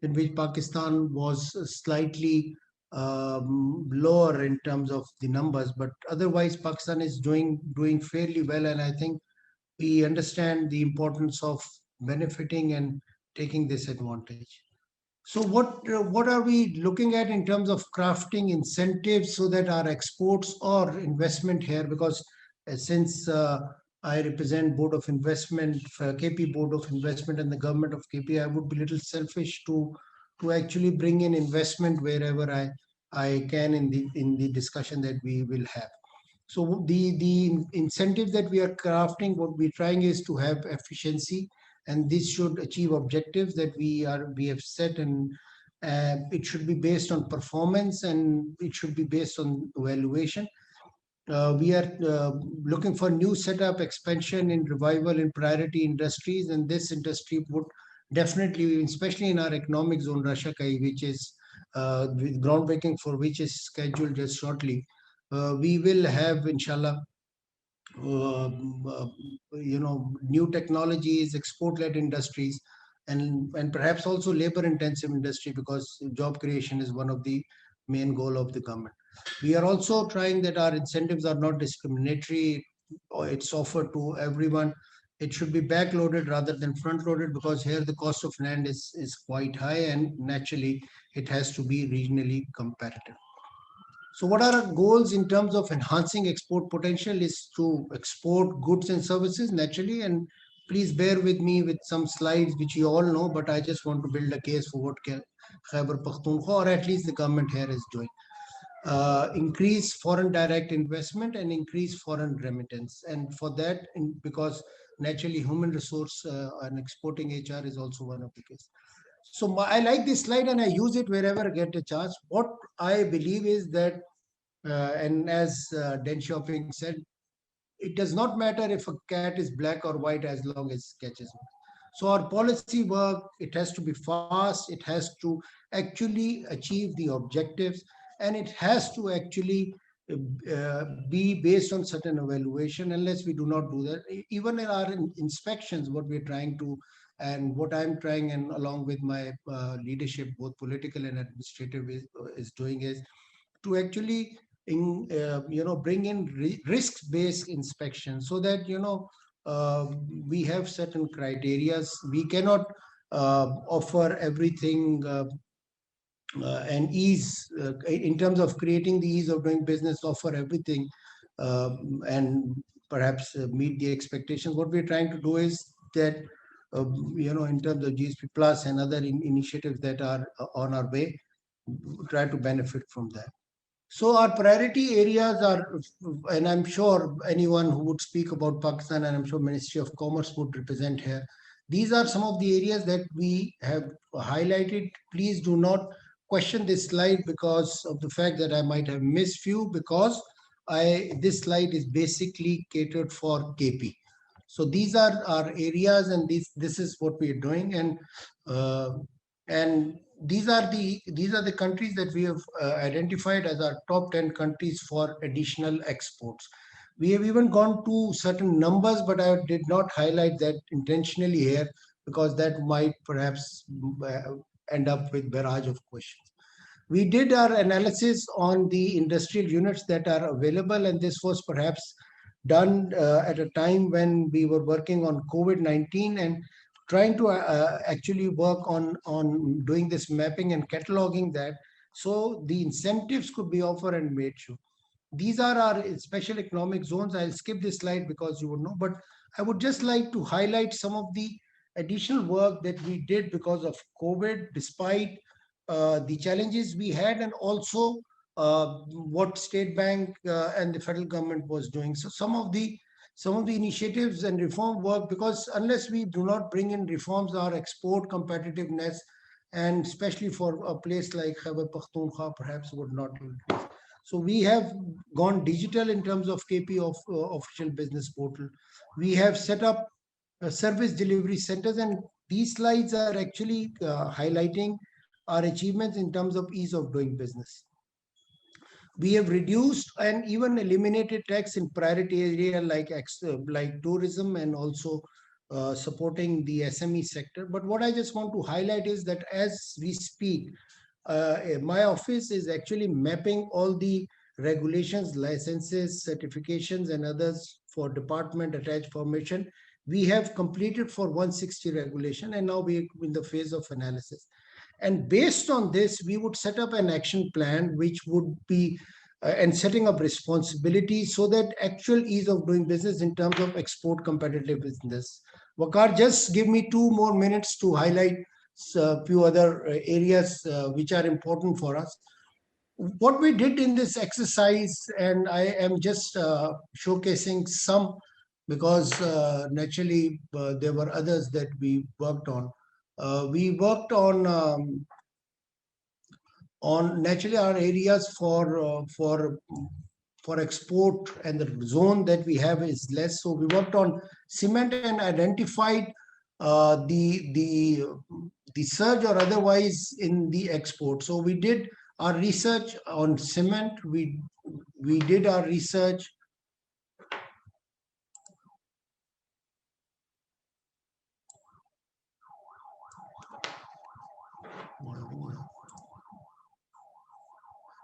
[SPEAKER 5] in which Pakistan was slightly lower in terms of the numbers, but otherwise Pakistan is doing fairly well. And I think we understand the importance of benefiting and taking this advantage. So what are we looking at in terms of crafting incentives so that our exports or investment here, because since I represent Board of Investment, KP Board of Investment and the government of KP, I would be a little selfish to actually bring in investment wherever I can in the discussion that we will have. So the incentive that we are crafting, what we're trying is to have efficiency, and this should achieve objectives that we have set, and it should be based on performance and it should be based on evaluation. We are looking for new setup, expansion and revival in priority industries, and this industry would definitely, especially in our economic zone, Rashakai, which is groundbreaking for which is scheduled just shortly. We will have, inshallah, new technologies, export-led industries, and perhaps also labor-intensive industry, because job creation is one of the main goal of the government. We are also trying that our incentives are not discriminatory, or it's offered to everyone. It should be backloaded rather than front-loaded, because here the cost of land is quite high, and naturally it has to be regionally competitive. So what are our goals in terms of enhancing export potential is to export goods and services naturally. And please bear with me with some slides which you all know, but I just want to build a case for what Khyber Pakhtunkhwa, or at least the government here, is doing. Increase foreign direct investment and increase foreign remittance. And for that, because naturally human resource and exporting HR is also one of the cases. So I like this slide and I use it wherever I get a chance. What I believe is that, and as Den Xiaoping said, it does not matter if a cat is black or white as long as it catches me. So our policy work, it has to be fast, it has to actually achieve the objectives, and it has to actually be based on certain evaluation. Unless we do not do that, even in our inspections, what we're trying to, and what I'm trying, and along with my leadership, both political and administrative, is doing, is to actually bring in risk-based inspection, so that we have certain criterias. We cannot offer everything and ease in terms of creating the ease of doing business, offer everything and perhaps meet the expectations. What we're trying to do is that in terms of GSP Plus and other initiatives that are on our way, try to benefit from that. So our priority areas are, and I'm sure anyone who would speak about Pakistan, and I'm sure Ministry of Commerce would represent here, these are some of the areas that we have highlighted. Please do not question this slide because of the fact that I might have missed few, because this slide is basically catered for KP. So these are our areas, and this is what we are doing, and these are the countries that we have identified as our top 10 countries for additional exports. We have even gone to certain numbers, but I did not highlight that intentionally here, because that might perhaps end up with barrage of questions. We did our analysis on the industrial units that are available, and this was perhaps done at a time when we were working on COVID-19 and trying to actually work on doing this mapping and cataloging that, so the incentives could be offered and made sure. These are our special economic zones. I'll skip this slide because you would know, but I would just like to highlight some of the additional work that we did because of COVID, despite the challenges we had, and also what State Bank and the federal government was doing. So some of the initiatives and reform work, because unless we do not bring in reforms, our export competitiveness, and especially for a place like Khyber Pakhtunkhwa, perhaps would not increase. So we have gone digital in terms of KP of official business portal. We have set up service delivery centers, and these slides are actually highlighting our achievements in terms of ease of doing business. We have reduced and even eliminated tax in priority area like tourism, and also supporting the SME sector. But what I just want to highlight is that as we speak, my office is actually mapping all the regulations, licenses, certifications, and others for department attached formation. We have completed for 160 regulation, and now we're in the phase of analysis. And based on this, we would set up an action plan, which would be and setting up responsibilities, so that actual ease of doing business in terms of export competitive business. Waqar, just give me 2 more minutes to highlight a few other areas which are important for us. What we did in this exercise, and I am just showcasing some, because naturally there were others that we worked on. We worked on naturally our areas for export, and the zone that we have is less. So we worked on cement and identified the surge or otherwise in the export. So we did our research on cement. We did our research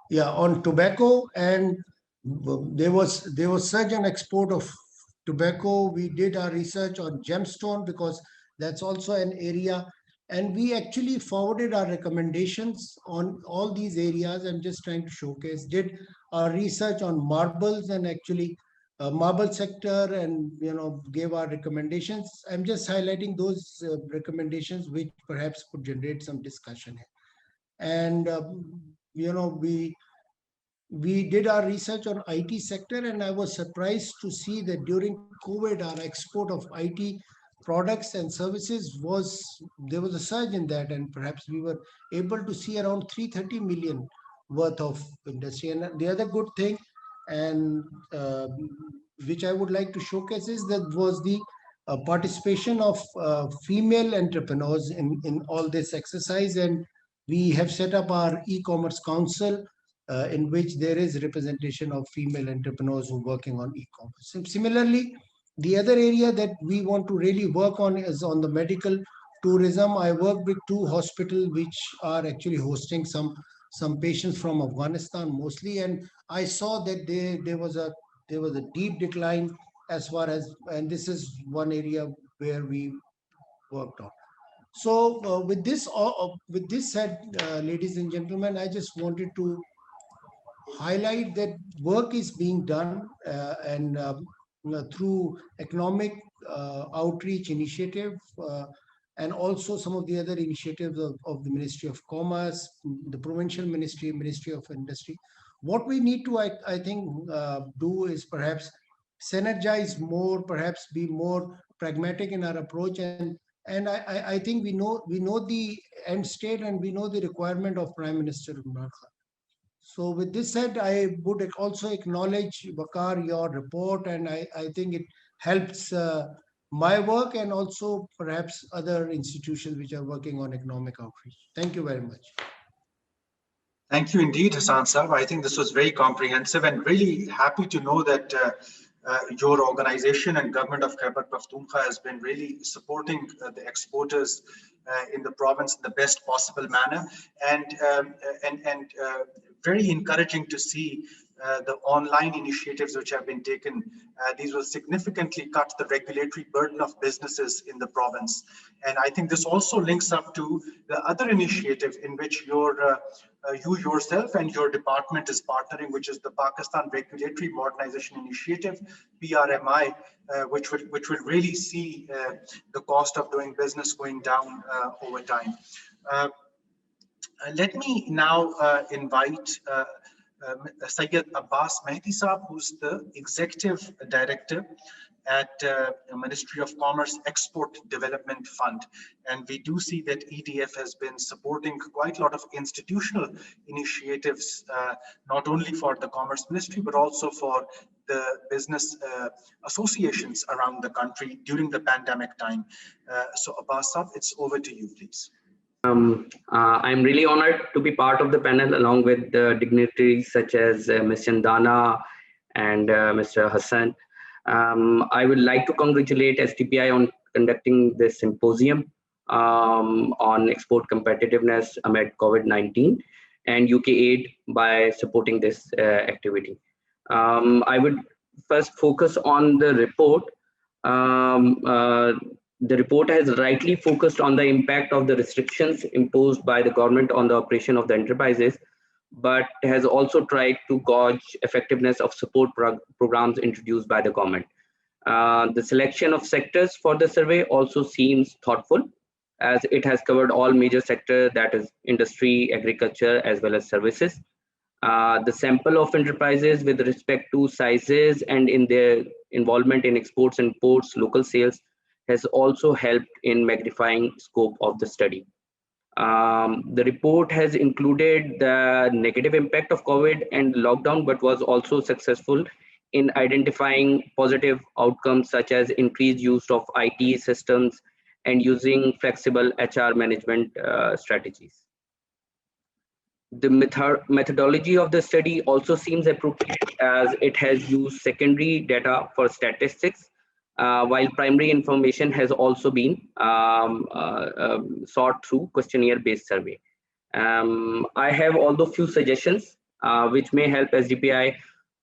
[SPEAKER 5] Yeah, on tobacco, and there was such an export of tobacco. We did our research on gemstone because that's also an area, and we actually forwarded our recommendations on all these areas. I'm just trying to showcase. Did our research on marbles and actually marble sector, and gave our recommendations. I'm just highlighting those recommendations which perhaps could generate some discussion here. And we did our research on IT sector, and I was surprised to see that during COVID, our export of IT products and services there was a surge in that, and perhaps we were able to see around 330 million worth of industry. And the other good thing, and which I would like to showcase, is that was the participation of female entrepreneurs in all this exercise. And we have set up our e-commerce council, in which there is representation of female entrepreneurs who are working on e-commerce. And similarly, the other area that we want to really work on is on the medical tourism. I work with 2 hospitals which are actually hosting some patients from Afghanistan mostly, and I saw that there was a deep decline as far as, and this is one area where we worked on. So with this said, ladies and gentlemen, I just wanted to highlight that work is being done, and through economic outreach initiative, and also some of the other initiatives of the Ministry of Commerce, the Provincial Ministry, Ministry of Industry. What we need to, I think, do is perhaps synergize more, perhaps be more pragmatic in our approach, and I think we know the end state, and we know the requirement of Prime Minister Imran Khan. So with this said, I would also acknowledge, Bakar, your report, and I think it helps my work, and also perhaps other institutions which are working on economic outreach. Thank you very much.
[SPEAKER 1] Thank you indeed, Hassan Sahab. I think this was very comprehensive, and really happy to know that your organization and government of Khyber Pakhtunkhwa has been really supporting the exporters in the province in the best possible manner, and very encouraging to see the online initiatives which have been taken. These will significantly cut the regulatory burden of businesses in the province. And I think this also links up to the other initiative in which you yourself and your department is partnering, which is the Pakistan Regulatory Modernization Initiative, PRMI, which will really see the cost of doing business going down over time. Let me now invite Syed Abbas Mehdi Saab, who's the Executive Director at Ministry of Commerce Export Development Fund. And we do see that EDF has been supporting quite a lot of institutional initiatives, not only for the Commerce Ministry, but also for the business associations around the country during the pandemic time. So Abbas Saab, it's over to you, please.
[SPEAKER 6] I'm really honored to be part of the panel along with dignitaries such as Ms. Chandana and Mr. Hassan. I would like to congratulate SDPI on conducting this symposium on export competitiveness amid COVID-19, and UK Aid by supporting this activity. I would first focus on the report. The report has rightly focused on the impact of the restrictions imposed by the government on the operation of the enterprises, but has also tried to gauge effectiveness of support programs introduced by the government. The selection of sectors for the survey also seems thoughtful, as it has covered all major sectors, that is industry, agriculture, as well as services. The sample of enterprises with respect to sizes and in their involvement in exports, imports, local sales has also helped in magnifying scope of the study. The report has included the negative impact of COVID and lockdown, but was also successful in identifying positive outcomes such as increased use of IT systems and using flexible HR management strategies. The methodology of the study also seems appropriate, as it has used secondary data for statistics, while primary information has also been sought through questionnaire-based survey. I have although few suggestions which may help SDPI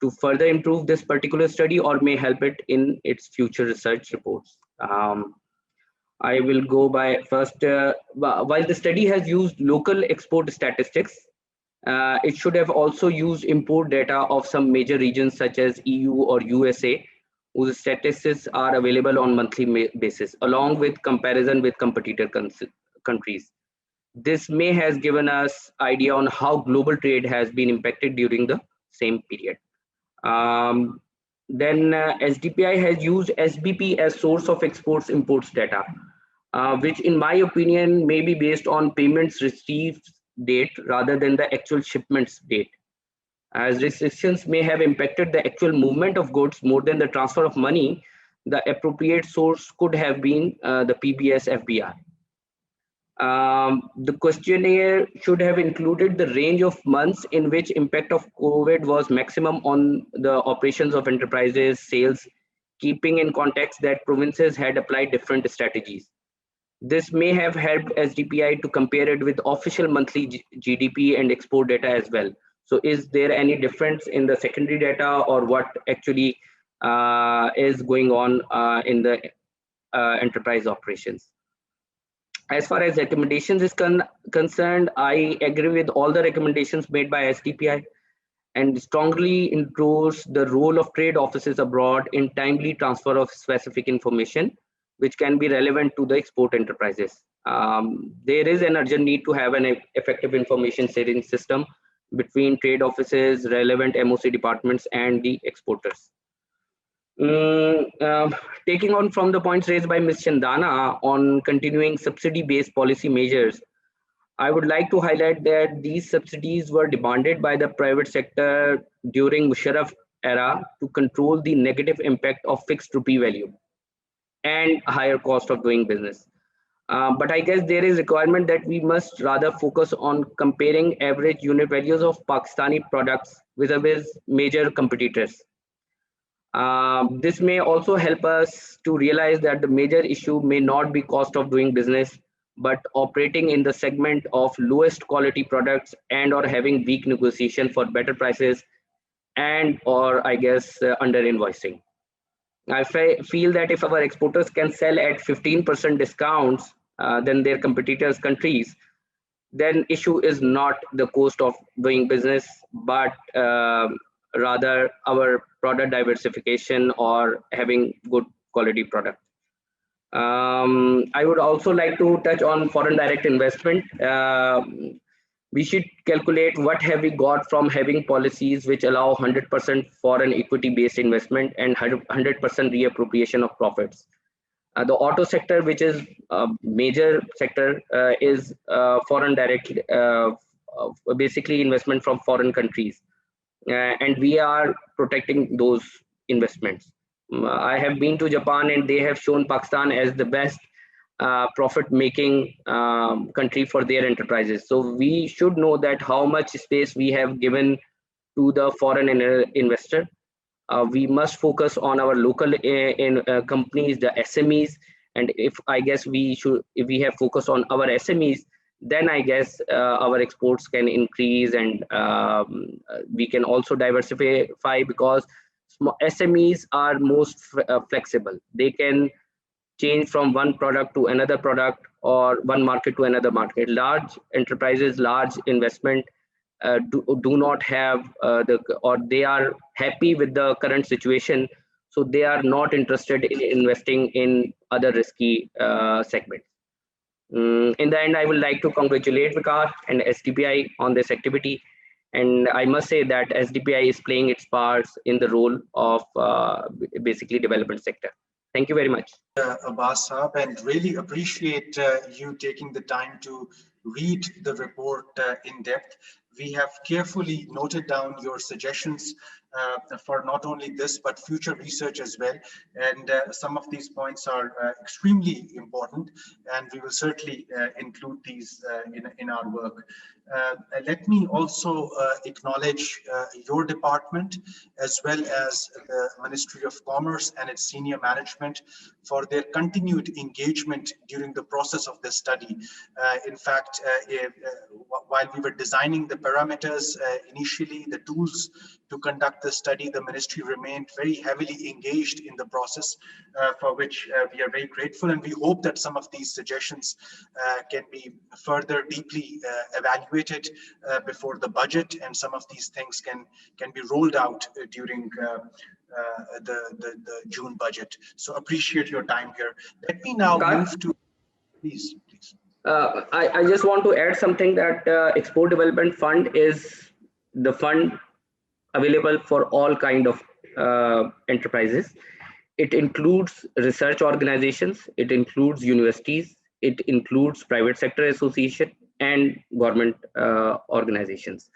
[SPEAKER 6] to further improve this particular study or may help it in its future research reports. I will go by first, while the study has used local export statistics, it should have also used import data of some major regions such as EU or USA, whose statistics are available on monthly basis, along with comparison with competitor countries. This may has given us idea on how global trade has been impacted during the same period. Then SDPI has used SBP as source of exports imports data, which in my opinion may be based on payments received date rather than the actual shipments date. As restrictions may have impacted the actual movement of goods more than the transfer of money, the appropriate source could have been the PBS FBR. The questionnaire should have included the range of months in which impact of COVID was maximum on the operations of enterprises, sales, keeping in context that provinces had applied different strategies. This may have helped SDPI to compare it with official monthly GDP and export data as well. So is there any difference in the secondary data or what actually is going on in the enterprise operations? As far as recommendations is concerned, I agree with all the recommendations made by SDPI and strongly endorse the role of trade offices abroad in timely transfer of specific information which can be relevant to the export enterprises. There is an urgent need to have an effective information sharing system between trade offices, relevant MOC departments, and the exporters. Taking on from the points raised by Ms. Chandana on continuing subsidy-based policy measures, I would like to highlight that these subsidies were demanded by the private sector during Musharraf era to control the negative impact of fixed rupee value and higher cost of doing business. But I guess there is requirement that we must rather focus on comparing average unit values of Pakistani products vis-a-vis major competitors. This may also help us to realize that the major issue may not be cost of doing business, but operating in the segment of lowest quality products and or having weak negotiation for better prices and or I guess under invoicing. I feel that if our exporters can sell at 15% discounts than their competitors' countries, then issue is not the cost of doing business, but rather our product diversification or having good quality product. I would also like to touch on foreign direct investment. We should calculate what have we got from having policies which allow 100% foreign equity based investment and 100% reappropriation of profits. The auto sector, which is a major sector, is foreign direct, basically investment from foreign countries. And we are protecting those investments. I have been to Japan and they have shown Pakistan as the best profit-making country for their enterprises. So we should know that how much space we have given to the foreign investor. We must focus on our local companies, the SMEs, and if we have focus on our SMEs, then I guess our exports can increase and we can also diversify because SMEs are most flexible. They can change from one product to another product or one market to another market. Large enterprises, large investment do not have or they are happy with the current situation. So they are not interested in investing in other risky segments. In the end, I would like to congratulate Vikas and SDPI on this activity. And I must say that SDPI is playing its parts in the role of basically development sector. Thank you very much.
[SPEAKER 1] Abbas Saab, and really appreciate you taking the time to read the report in depth. We have carefully noted down your suggestions for not only this, but future research as well. And some of these points are extremely important. and we will certainly include these in our work. Let me also acknowledge your department as well as the Ministry of Commerce and its senior management for their continued engagement during the process of this study. In fact, while we were designing the parameters initially, the tools to conduct the study, the ministry remained very heavily engaged in the process, for which we are very grateful, and we hope that some of these suggestions can be further deeply evaluated before the budget, and some of these things can be rolled out during the June budget. So appreciate your time here. Let me now move to, please.
[SPEAKER 6] I just want to add something that Export Development Fund is the fund available for all kind of enterprises. It includes research organizations, it includes universities, it includes private sector association and government organizations.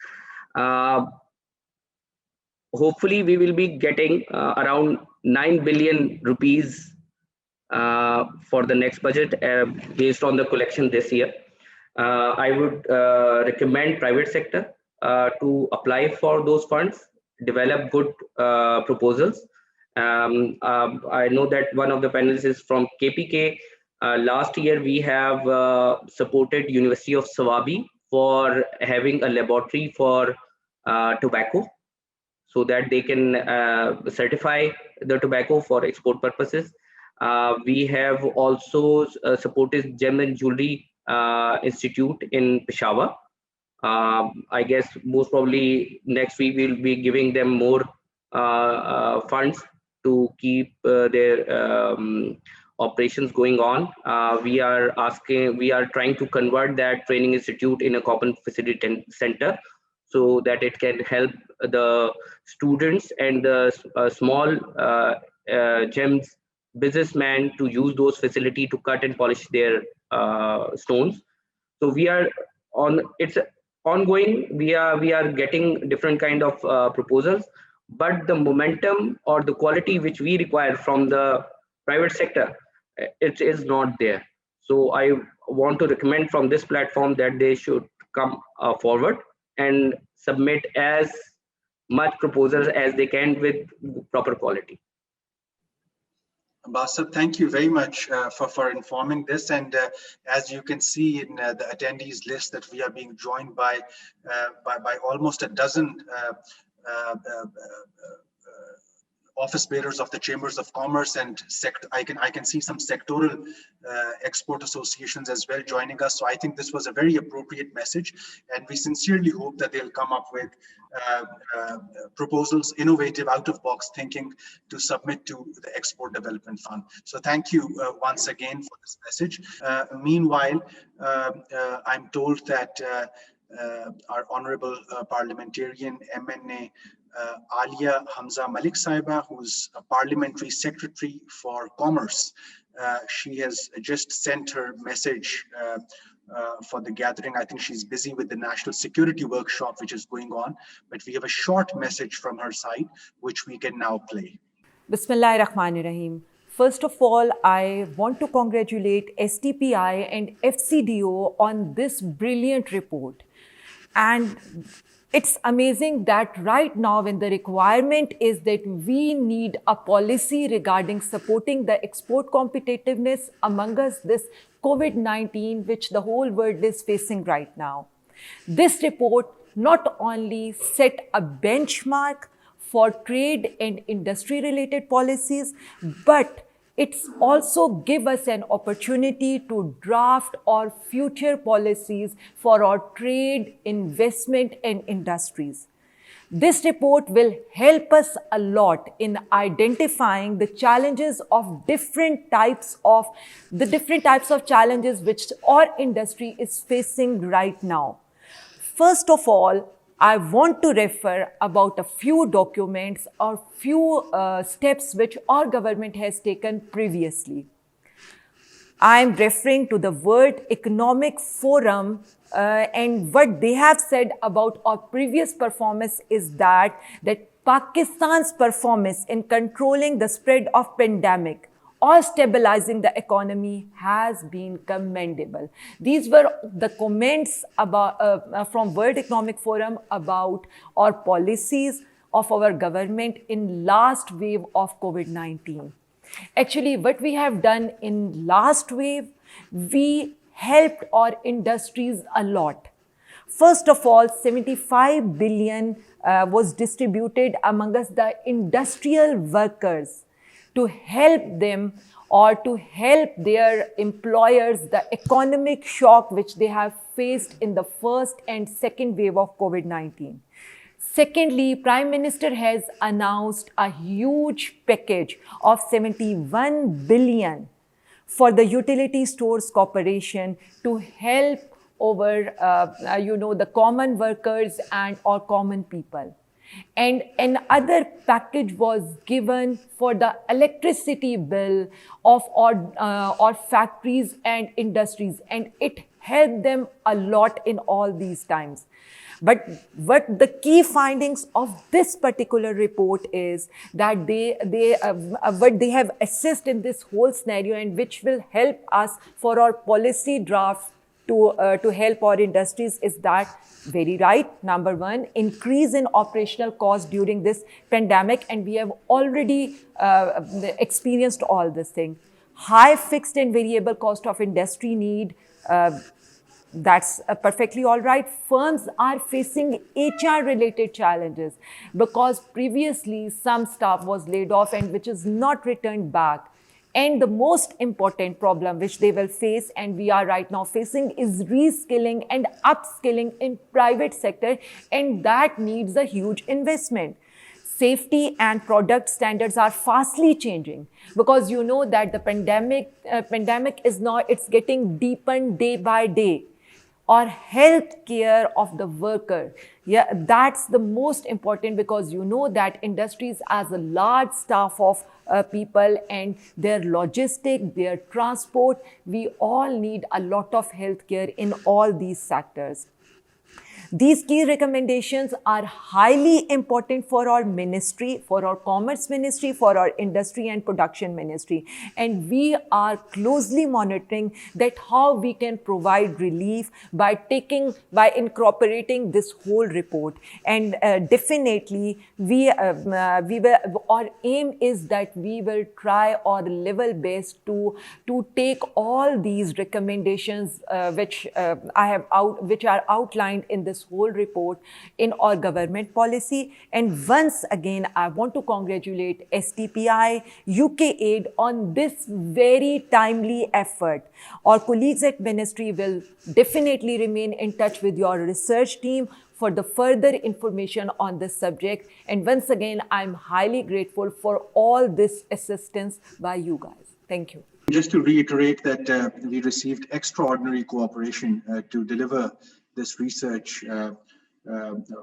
[SPEAKER 6] Hopefully we will be getting around 9 billion rupees for the next budget based on the collection this year. I would recommend private sector to apply for those funds, develop good proposals. I know that one of the panelists is from KPK. Last year we have supported University of Sawabi for having a laboratory for tobacco, so that they can certify the tobacco for export purposes. We have also supported Gem and Jewelry Institute in Peshawar. I guess most probably next week we'll be giving them more funds to keep their operations going on. We are trying to convert that training institute in a common facility center, so that it can help the students and the small gems businessmen to use those facilities to cut and polish their stones. So we are on, it's ongoing. We are getting different kind of proposals, but the momentum or the quality which we require from the private sector, it is not there. So I want to recommend from this platform that they should come forward and submit as much proposals as they can with proper quality.
[SPEAKER 1] Basab, thank you very much for informing this. And as you can see in the attendees list, that we are being joined by almost a dozen office bearers of the Chambers of Commerce, and I can see some sectoral export associations as well joining us. So I think this was a very appropriate message, and we sincerely hope that they'll come up with proposals, innovative, out-of-box thinking to submit to the Export Development Fund. So thank you once again for this message. Meanwhile, I'm told that our honorable parliamentarian MNA Aliya Hamza Malik Saiba, who's a Parliamentary Secretary for Commerce. She has just sent her message for the gathering. I think she's busy with the national security workshop, which is going on, but we have a short message from her side, which we can now play.
[SPEAKER 7] Bismillahirrahmanirrahim. First of all, I want to congratulate SDPI and FCDO on this brilliant report. And it's amazing that right now, when the requirement is that we need a policy regarding supporting the export competitiveness among us, this COVID-19, which the whole world is facing right now. This report not only set a benchmark for trade and industry related policies, but it's also give us an opportunity to draft our future policies for our trade, investment and industries. This report will help us a lot in identifying the challenges of different types of challenges which our industry is facing right now. First of all, I want to refer about a few documents or few steps which our government has taken previously. I am referring to the World Economic Forum and what they have said about our previous performance is that Pakistan's performance in controlling the spread of pandemic or stabilizing the economy has been commendable. These were the comments about, from World Economic Forum about our policies of our government in last wave of COVID-19. Actually, what we have done in last wave, we helped our industries a lot. First of all, 75 billion was distributed among us, the industrial workers, to help them or to help their employers, the economic shock which they have faced in the first and second wave of COVID-19. Secondly, Prime Minister has announced a huge package of 71 billion for the Utility Stores Corporation to help over, the common workers and or common people. And another package was given for the electricity bill of our factories and industries, and it helped them a lot in all these times. But what the key findings of this particular report is that what they have assessed in this whole scenario, and which will help us for our policy draft to help our industries, is that very right. Number one, increase in operational costs during this pandemic, and we have already experienced all this thing. High fixed and variable cost of industry need. That's perfectly all right. Firms are facing HR related challenges because previously some staff was laid off and which is not returned back. And the most important problem which they will face, and we are right now facing, is reskilling and upskilling in private sector, and that needs a huge investment. Safety and product standards are fastly changing because you know that the pandemic is now, it's getting deepened day by day. Or health care of the worker. Yeah, that's the most important because you know that industries as a large staff of people and their logistic, their transport, we all need a lot of health care in all these sectors. These key recommendations are highly important for our ministry, for our commerce ministry, for our industry and production ministry. And we are closely monitoring that how we can provide relief by incorporating this whole report. And definitely our aim is that we will try our level best to take all these recommendations which are outlined in this whole report in our government policy. And once again, I want to congratulate SDPI, UK Aid on this very timely effort. Our colleagues at Ministry will definitely remain in touch with your research team for the further information on this subject. And once again, I'm highly grateful for all this assistance by you guys. Thank you.
[SPEAKER 1] Just to reiterate that we received extraordinary cooperation to deliver this research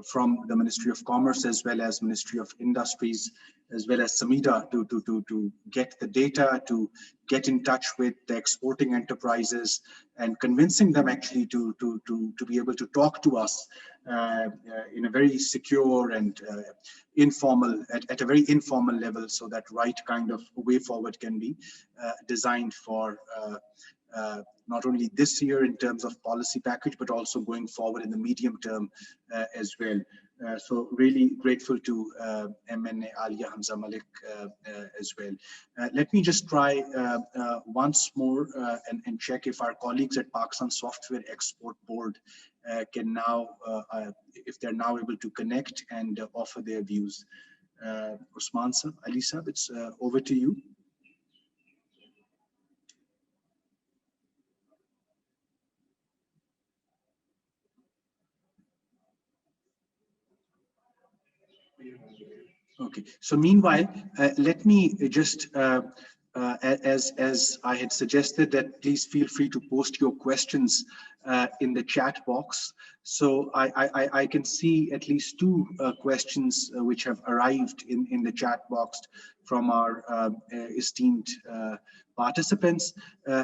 [SPEAKER 1] from the Ministry of Commerce as well as Ministry of Industries as well as SAMIDA to get the data, to get in touch with the exporting enterprises and convincing them actually to be able to talk to us in a very secure and informal, at a very informal level, so that right kind of way forward can be designed for not only this year in terms of policy package, but also going forward in the medium term as well. So really grateful to MNA Aliya, Hamza, Malik as well. Let me just try once more and check if our colleagues at Pakistan Software Export Board can now, if they're now able to connect and offer their views. Usman sir, Ali sir, it's over to you. Okay, so meanwhile, let me just, as I had suggested, that please feel free to post your questions in the chat box. So I can see at least two questions which have arrived in the chat box from our esteemed participants.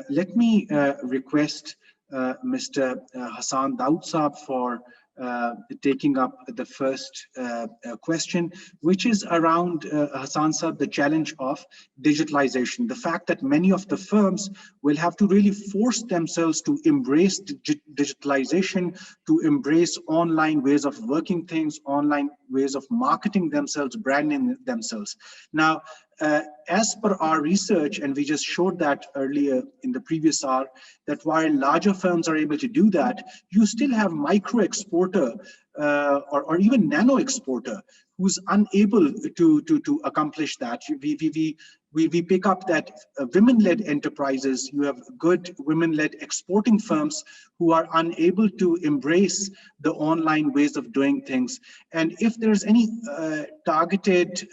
[SPEAKER 1] Let me request Mr. Hassan Daud Saab for taking up the first question, which is around, Hassan Saab, the challenge of digitalization. The fact that many of the firms will have to really force themselves to embrace digitalization, to embrace online ways of working things, online ways of marketing themselves, branding themselves. Now, as per our research, and we just showed that earlier in the previous hour, that while larger firms are able to do that, you still have micro exporter or even nano exporter who's unable to accomplish that. We pick up that women-led enterprises, you have good women-led exporting firms who are unable to embrace the online ways of doing things. And if there's any targeted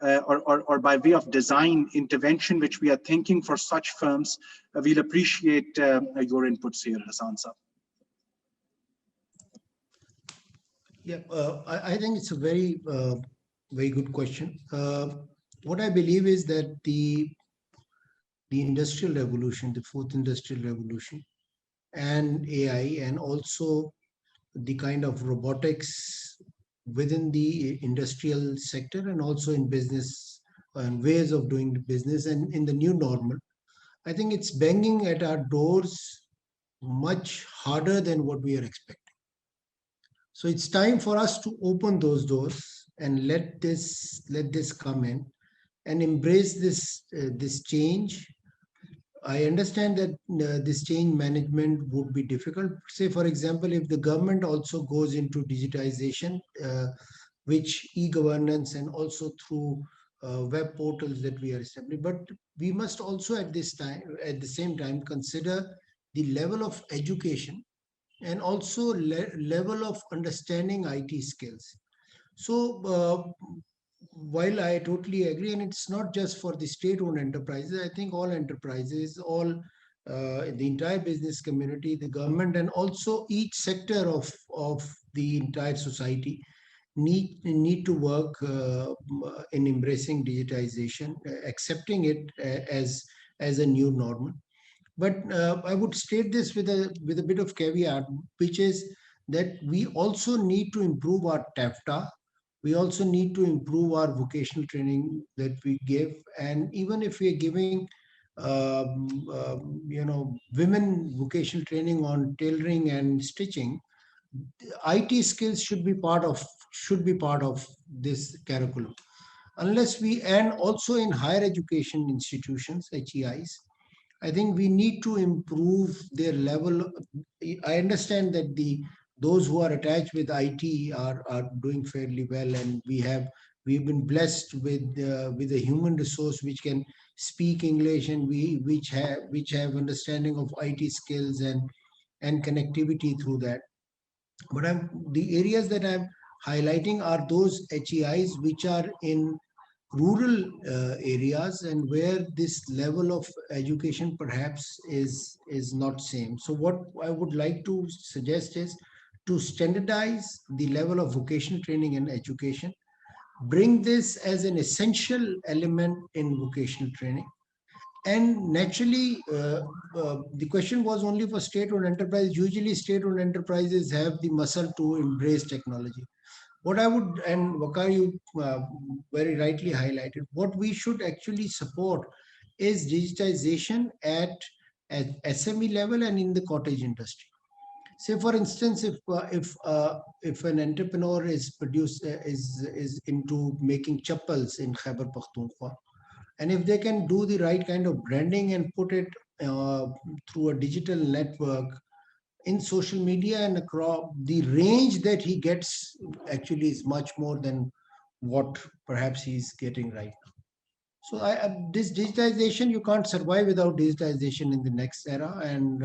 [SPEAKER 1] or by way of design intervention which we are thinking for such firms, we'll appreciate your inputs here, Hassan Saab.
[SPEAKER 5] Yeah, I think it's a very, very good question. What I believe is that the industrial revolution, the fourth industrial revolution, and AI, and also the kind of robotics within the industrial sector and also in business and ways of doing business and in the new normal, I think it's banging at our doors much harder than what we are expecting. So it's time for us to open those doors and let this come in and embrace this change. I understand that this change management would be difficult. Say, for example, if the government also goes into digitization, which e-governance and also through web portals that we are establishing, but we must also at the same time consider the level of education and also level of understanding IT skills. So while I totally agree, and it's not just for the state-owned enterprises, I think all enterprises, all the entire business community, the government, and also each sector of the entire society need to work in embracing digitization, accepting it as a new normal. But I would state this with a bit of caveat, which is that we also need to improve our TAFTA. We also need to improve our vocational training that we give. And even if we are giving, women vocational training on tailoring and stitching, IT skills should be part of this curriculum. Unless we, and also in higher education institutions, HEIs, I think we need to improve their level. I understand that those who are attached with IT are doing fairly well, and we've been blessed with a human resource which can speak English, and which have understanding of IT skills and connectivity through that. But the areas that I'm highlighting are those HEIs which are in rural areas and where this level of education perhaps is not same. So what I would like to suggest is to standardize the level of vocational training and education, bring this as an essential element in vocational training. And naturally, the question was only for state-owned enterprises. Usually state-owned enterprises have the muscle to embrace technology. What I would, and Waqar, you very rightly highlighted, what we should actually support is digitization at SME level and in the cottage industry. Say, for instance, if an entrepreneur is into making chappals in Khyber Pakhtunkhwa, and if they can do the right kind of branding and put it through a digital network in social media and across, the range that he gets actually is much more than what perhaps he's getting right now. So this digitization, you can't survive without digitization in the next era, and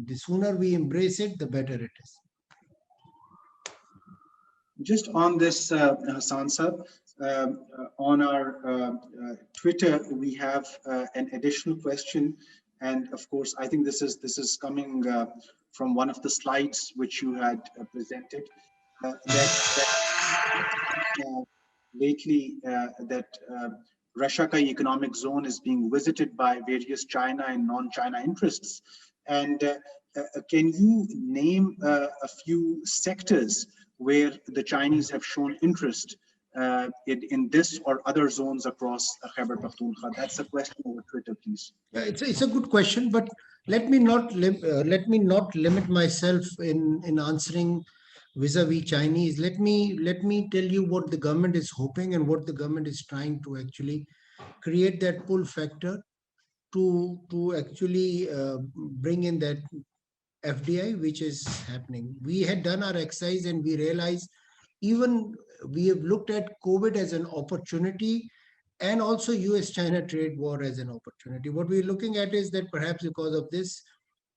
[SPEAKER 5] the sooner we embrace it, the better it is.
[SPEAKER 1] Just on this, Hassan Saab, on our Twitter, we have an additional question, and of course, I think this is coming from one of the slides which you had presented. Lately, that Russia Economic Zone is being visited by various China and non-China interests. And can you name a few sectors where the Chinese have shown interest in this or other zones across Khyber Pakhtunkhwa? That's a question over Twitter, please.
[SPEAKER 5] Yeah, it's a good question, but let me not limit myself in answering vis-a-vis Chinese. Let me tell you what the government is hoping and what the government is trying to actually create that pull factor to actually bring in that FDI, which is happening. We had done our exercise and we realized even we have looked at COVID as an opportunity and also US-China trade war as an opportunity. What we're looking at is that perhaps because of this,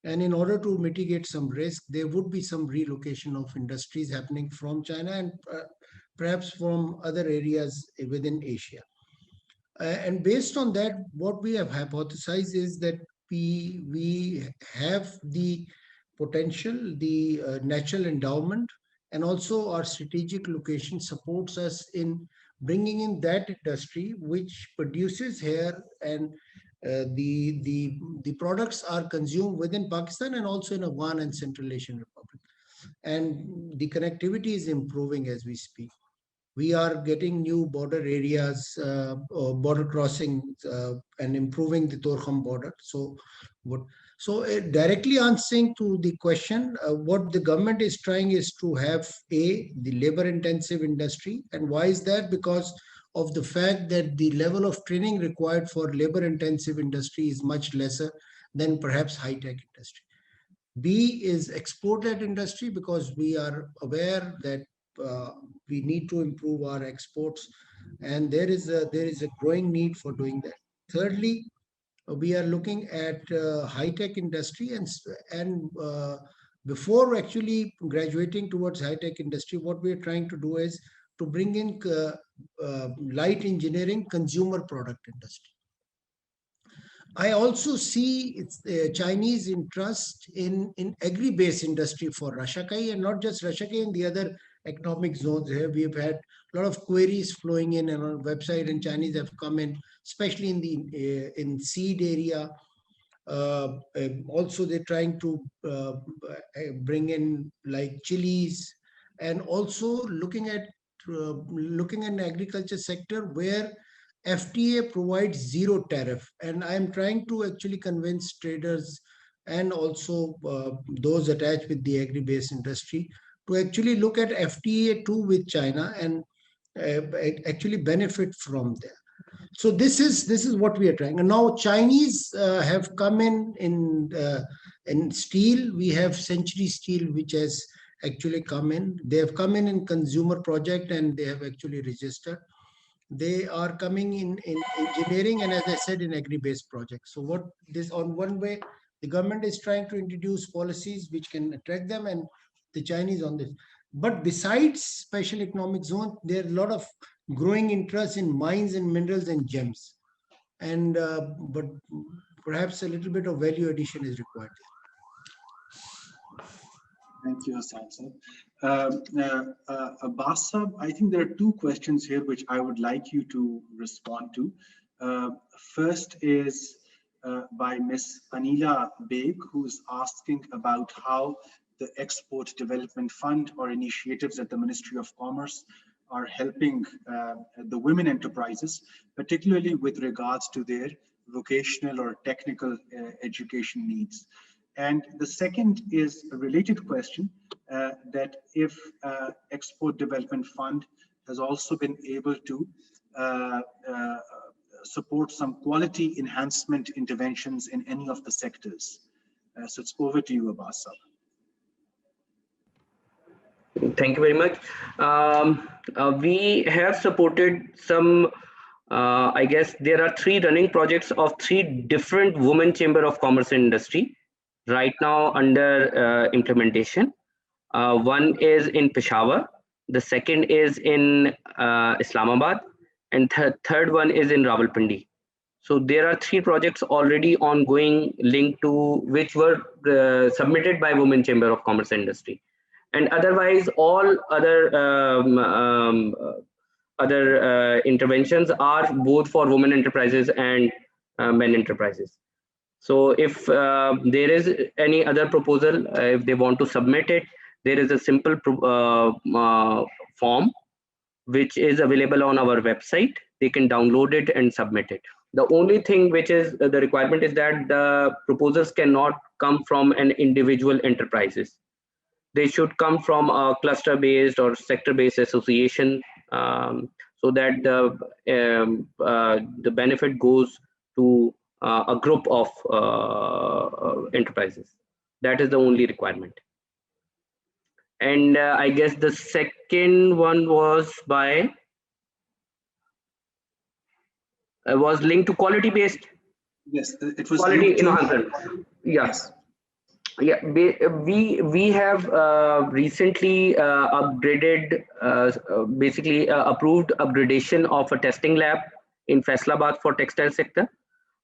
[SPEAKER 5] and in order to mitigate some risk, there would be some relocation of industries happening from China and perhaps from other areas within Asia. And based on that, what we have hypothesized is that we have the potential, the natural endowment, and also our strategic location supports us in bringing in that industry which produces here, and the products are consumed within Pakistan and also in Afghan and Central Asian Republic. And the connectivity is improving as we speak. We are getting new border areas, border crossings, and improving the Torkham border. So directly answering to the question, what the government is trying is to have the labor-intensive industry. And why is that? Because of the fact that the level of training required for labor-intensive industry is much lesser than perhaps high-tech industry. B is export-led industry, because we are aware that we need to improve our exports, and there is a growing need for doing that. Thirdly, we are looking at high-tech industry, and before actually graduating towards high-tech industry, what we are trying to do is to bring in light engineering, consumer product industry. I also see Chinese interest in agri-based industry for Rashakai, and not just Rashakai, in the other economic zones here. We have had a lot of queries flowing in on our website, and Chinese have come in, especially in the in seed area. Also, they're trying to bring in like chilies, and also looking at an agriculture sector where FTA provides zero tariff. And I'm trying to actually convince traders and also those attached with the agri-based industry to actually look at FTA too with China and actually benefit from there. So this is what we are trying. And now Chinese have come in steel. We have Century Steel, which has actually come in. They have come in consumer project, and they have actually registered. They are coming in engineering, and as I said, in agri-based projects. So what this, on one way, the government is trying to introduce policies which can attract them, and the Chinese on this. But besides special economic zone, there are a lot of growing interest in mines and minerals and gems. And but perhaps a little bit of value addition is required.
[SPEAKER 1] Thank you, Hassan sir. Abbas, I think there are two questions here which I would like you to respond to. First is by Ms. Anila Beg, who's asking about how the Export Development Fund or initiatives at the Ministry of Commerce are helping the women enterprises, particularly with regards to their vocational or technical education needs. And the second is a related question, that if Export Development Fund has also been able to support some quality enhancement interventions in any of the sectors. So it's over to you, Abbas.
[SPEAKER 6] Thank you very much. We have supported some, I guess there are 3 running projects of 3 different women chamber of commerce and industry right now under implementation. One is in Peshawar, the second is in Islamabad, and third one is in Rawalpindi. So there are 3 projects already ongoing linked to which were submitted by Women Chamber of Commerce and Industry. And otherwise, all other interventions are both for women enterprises and men enterprises. So if there is any other proposal, if they want to submit it, there is a simple form which is available on our website. They can download it and submit it. The only thing which is the requirement is that the proposals cannot come from an individual enterprises. They should come from a cluster-based or sector-based association, so that the benefit goes to a group of enterprises. That is the only requirement. And I guess the second one was by was linked to quality-based.
[SPEAKER 1] Yes, it was
[SPEAKER 6] Quality enhancement.
[SPEAKER 1] Yes.
[SPEAKER 6] Yeah, we have recently upgraded, basically approved upgradation of a testing lab in Faisalabad for textile sector.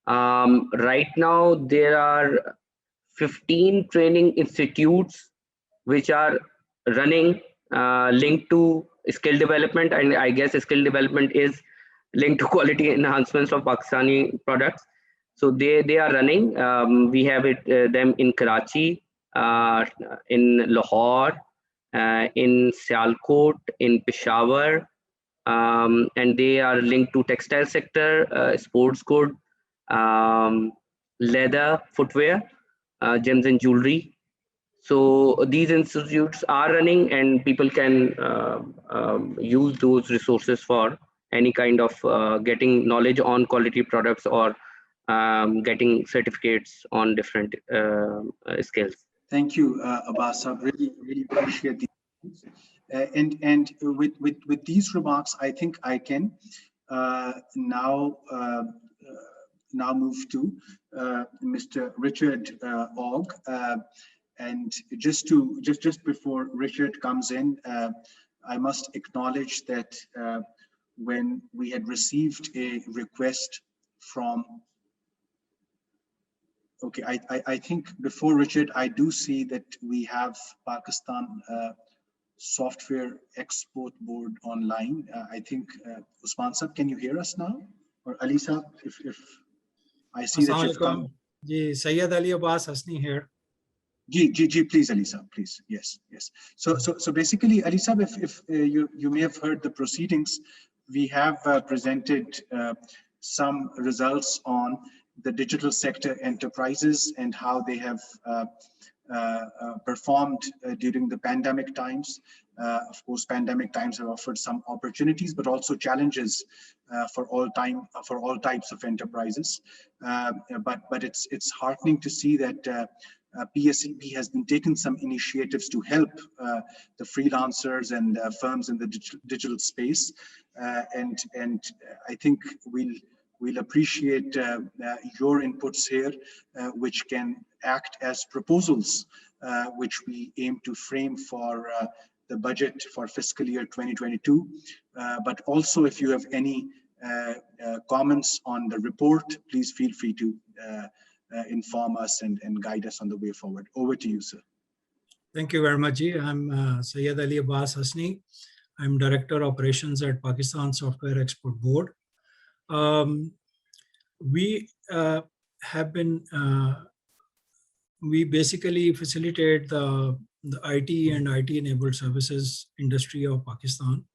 [SPEAKER 6] Right now there are 15 training institutes which are running, linked to skill development, and I guess skill development is linked to quality enhancements of Pakistani products. So they are running. We have them in Karachi, in Lahore, in Sialkot, in Peshawar, and they are linked to textile sector, sports good, leather, footwear, gems and jewelry. So these institutes are running, and people can use those resources for any kind of getting knowledge on quality products or getting certificates on different skills.
[SPEAKER 1] Thank you, Abbas. I really appreciate these. And with these remarks, I think I can now move to Mr. Richard Ogg. And just before Richard comes in, I must acknowledge that when we had received a request from, okay, I think before Richard, I do see that we have Pakistan Software Export Board online. I think Usman Sab, can you hear us now? Or Ali Sab, if I see that you've come.
[SPEAKER 8] Ji, Sayyid Ali Abbas Hasni here.
[SPEAKER 1] Ji, please, Ali Sab, please. Yes. So basically, Ali Sab, if you may have heard the proceedings, we have presented some results on the digital sector enterprises and how they have performed during the pandemic times. Of course, pandemic times have offered some opportunities, but also challenges for all types of enterprises. But it's heartening to see that PSEB has been taking some initiatives to help the freelancers and firms in the digital space, and I think we'll appreciate your inputs here, which can act as proposals, which we aim to frame for the budget for fiscal year 2022. But also, if you have any comments on the report, please feel free to inform us and guide us on the way forward. Over to you, sir.
[SPEAKER 8] Thank you very much, Ji. I'm Sayyid Ali Abbas Hasni. I'm Director Operations at Pakistan Software Export Board. We basically facilitate the IT and IT-enabled services industry of Pakistan.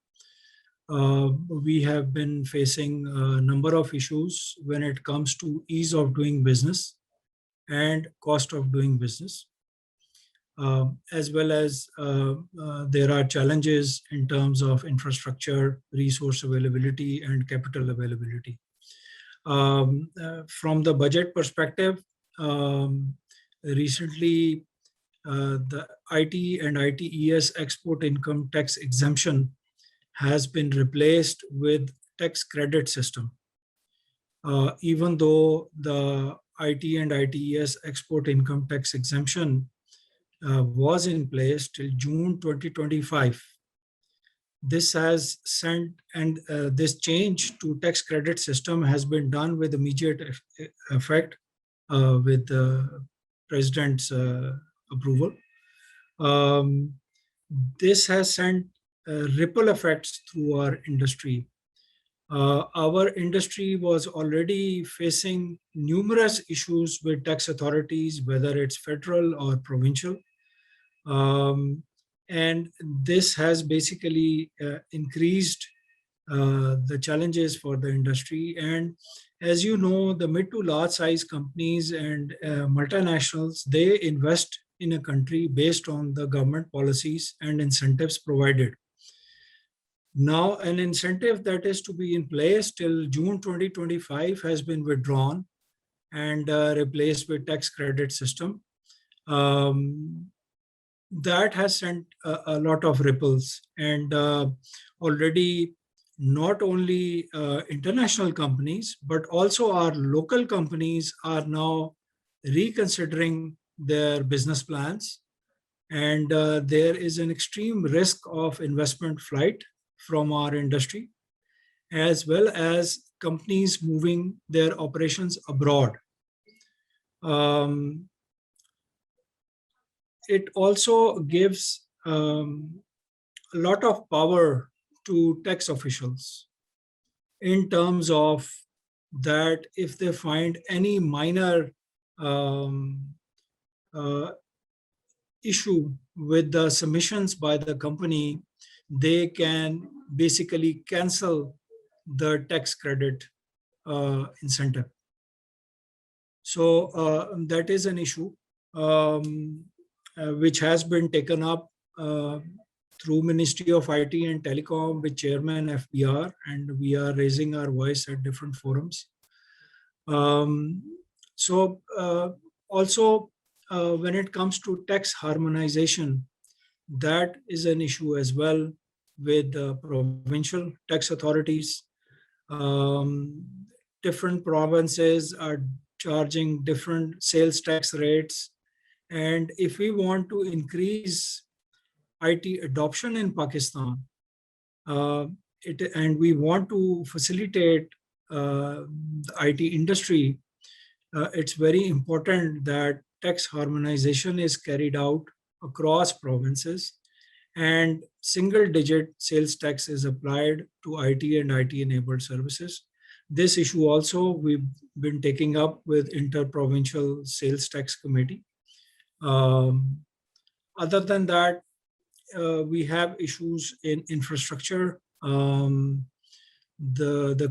[SPEAKER 8] We have been facing a number of issues when it comes to ease of doing business and cost of doing business, as well as there are challenges in terms of infrastructure, resource availability, and capital availability. From the budget perspective, recently the IT and ITES export income tax exemption has been replaced with tax credit system. Even though the IT and ITES export income tax exemption was in place till June 2025, this has sent, and this change to tax credit system has been done with immediate effect with the President's approval. This has sent ripple effects through our industry. Our industry was already facing numerous issues with tax authorities, whether it's federal or provincial. And this has basically increased the challenges for the industry. And as you know, the mid to large size companies and multinationals, they invest in a country based on the government policies and incentives provided. Now, an incentive that is to be in place till June 2025 has been withdrawn and replaced with tax credit system. That has sent a lot of ripples, and already not only international companies, but also our local companies are now reconsidering their business plans. And there is an extreme risk of investment flight from our industry, as well as companies moving their operations abroad. It also gives a lot of power to tax officials in terms of that if they find any minor issue with the submissions by the company, they can basically cancel the tax credit incentive. So that is an issue which has been taken up through Ministry of IT and Telecom with Chairman FBR, and we are raising our voice at different forums. Also, when it comes to tax harmonization, that is an issue as well with provincial tax authorities. Different provinces are charging different sales tax rates. And if we want to increase IT adoption in Pakistan, and we want to facilitate the IT industry, it's very important that tax harmonization is carried out across provinces and single-digit sales tax is applied to IT and IT-enabled services. This issue also we've been taking up with Inter-Provincial Sales Tax Committee. Other than that, we have issues in infrastructure. The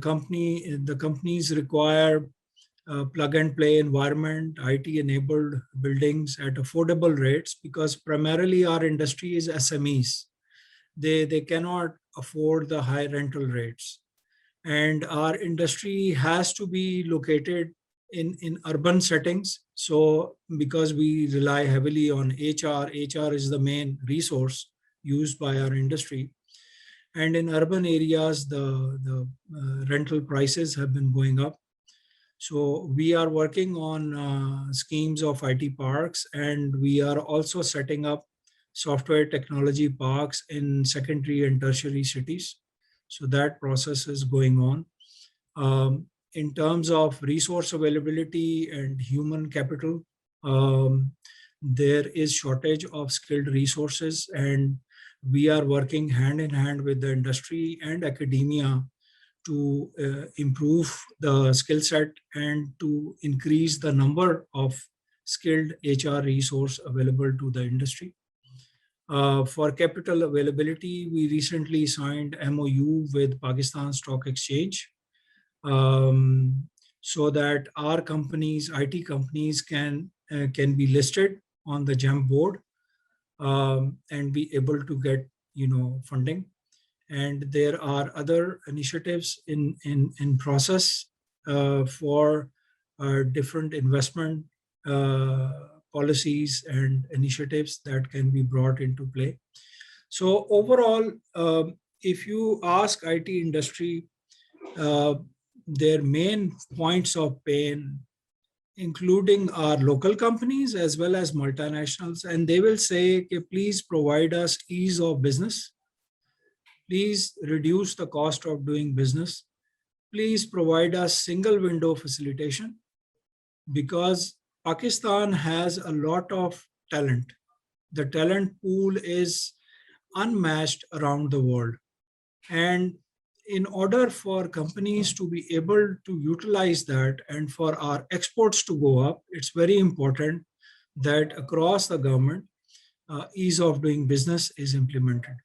[SPEAKER 8] companies require plug and play environment, IT enabled buildings at affordable rates, because primarily our industry is SMEs. They cannot afford the high rental rates. And our industry has to be located in urban settings. So because we rely heavily on HR is the main resource used by our industry. And in urban areas, the rental prices have been going up. So we are working on schemes of IT parks, and we are also setting up software technology parks in secondary and tertiary cities. So that process is going on. In terms of resource availability and human capital, there is shortage of skilled resources, and we are working hand in hand with the industry and academia to improve the skill set and to increase the number of skilled HR resource available to the industry. For capital availability, we recently signed MOU with Pakistan Stock Exchange so that our companies, IT companies, can be listed on the GEM board and be able to get funding. And there are other initiatives in process for different investment policies and initiatives that can be brought into play. So overall, if you ask IT industry, their main points of pain, including our local companies as well as multinationals, and they will say, okay, please provide us ease of business. Please reduce the cost of doing business. Please provide us single window facilitation, because Pakistan has a lot of talent. The talent pool is unmatched around the world. And in order for companies to be able to utilize that and for our exports to go up, it's very important that across the government, ease of doing business is implemented.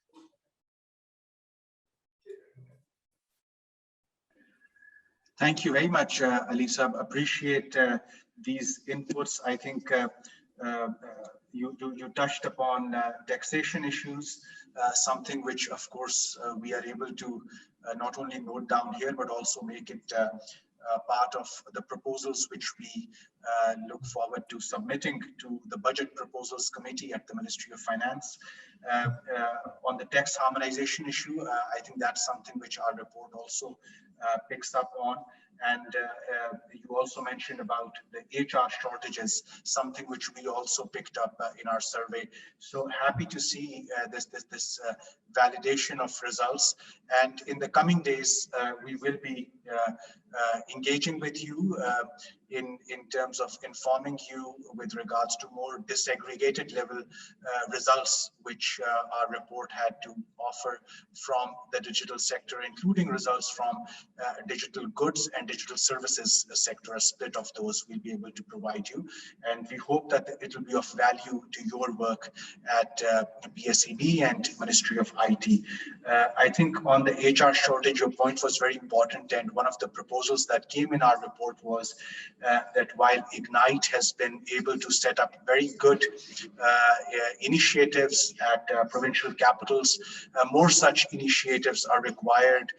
[SPEAKER 1] Thank you very much, Aliya. Appreciate these inputs. I think you touched upon taxation issues, something which, of course, we are able to not only note down here, but also make it part of the proposals which we look forward to submitting to the Budget Proposals Committee at the Ministry of Finance. On the tax harmonization issue, I think that's something which our report also picks up on. And you also mentioned about the HR shortages, something which we also picked up in our survey. So happy to see this validation of results. And in the coming days, we will be engaging with you in terms of informing you with regards to more disaggregated level results, which our report had to offer from the digital sector, including results from digital goods and digital services sector. A split of those we'll be able to provide you. And we hope that it will be of value to your work at PSEB and Ministry of IT. I think on the HR shortage, your point was very important. And one of the proposals that came in our report was that while Ignite has been able to set up very good initiatives at provincial capitals, more such initiatives are required.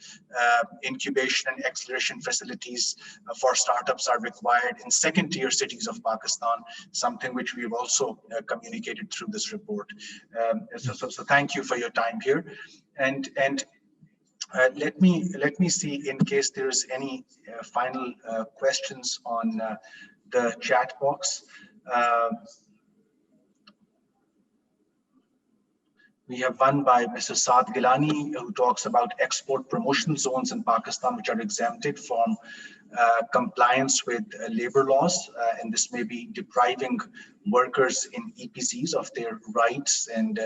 [SPEAKER 1] Incubation and acceleration facilities for startups are required in second-tier cities of Pakistan, something which we've also communicated through this report. So thank you for your time here. And let me see in case there's any final questions on the chat box. We have one by Mr. Saad Gilani, who talks about export promotion zones in Pakistan, which are exempted from compliance with labor laws. And this may be depriving workers in EPCs of their rights and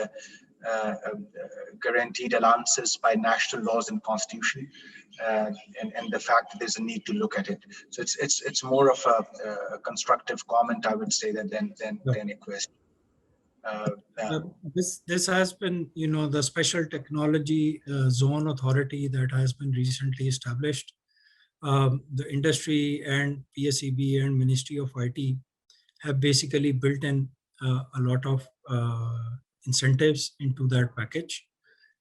[SPEAKER 1] guaranteed allowances by national laws and constitution, and the fact that there's a need to look at it. So it's more of a constructive comment, I would say, than a question.
[SPEAKER 8] This has been, the Special Technology Zone Authority that has been recently established. The industry and PSEB and Ministry of IT have basically built in a lot of incentives into that package.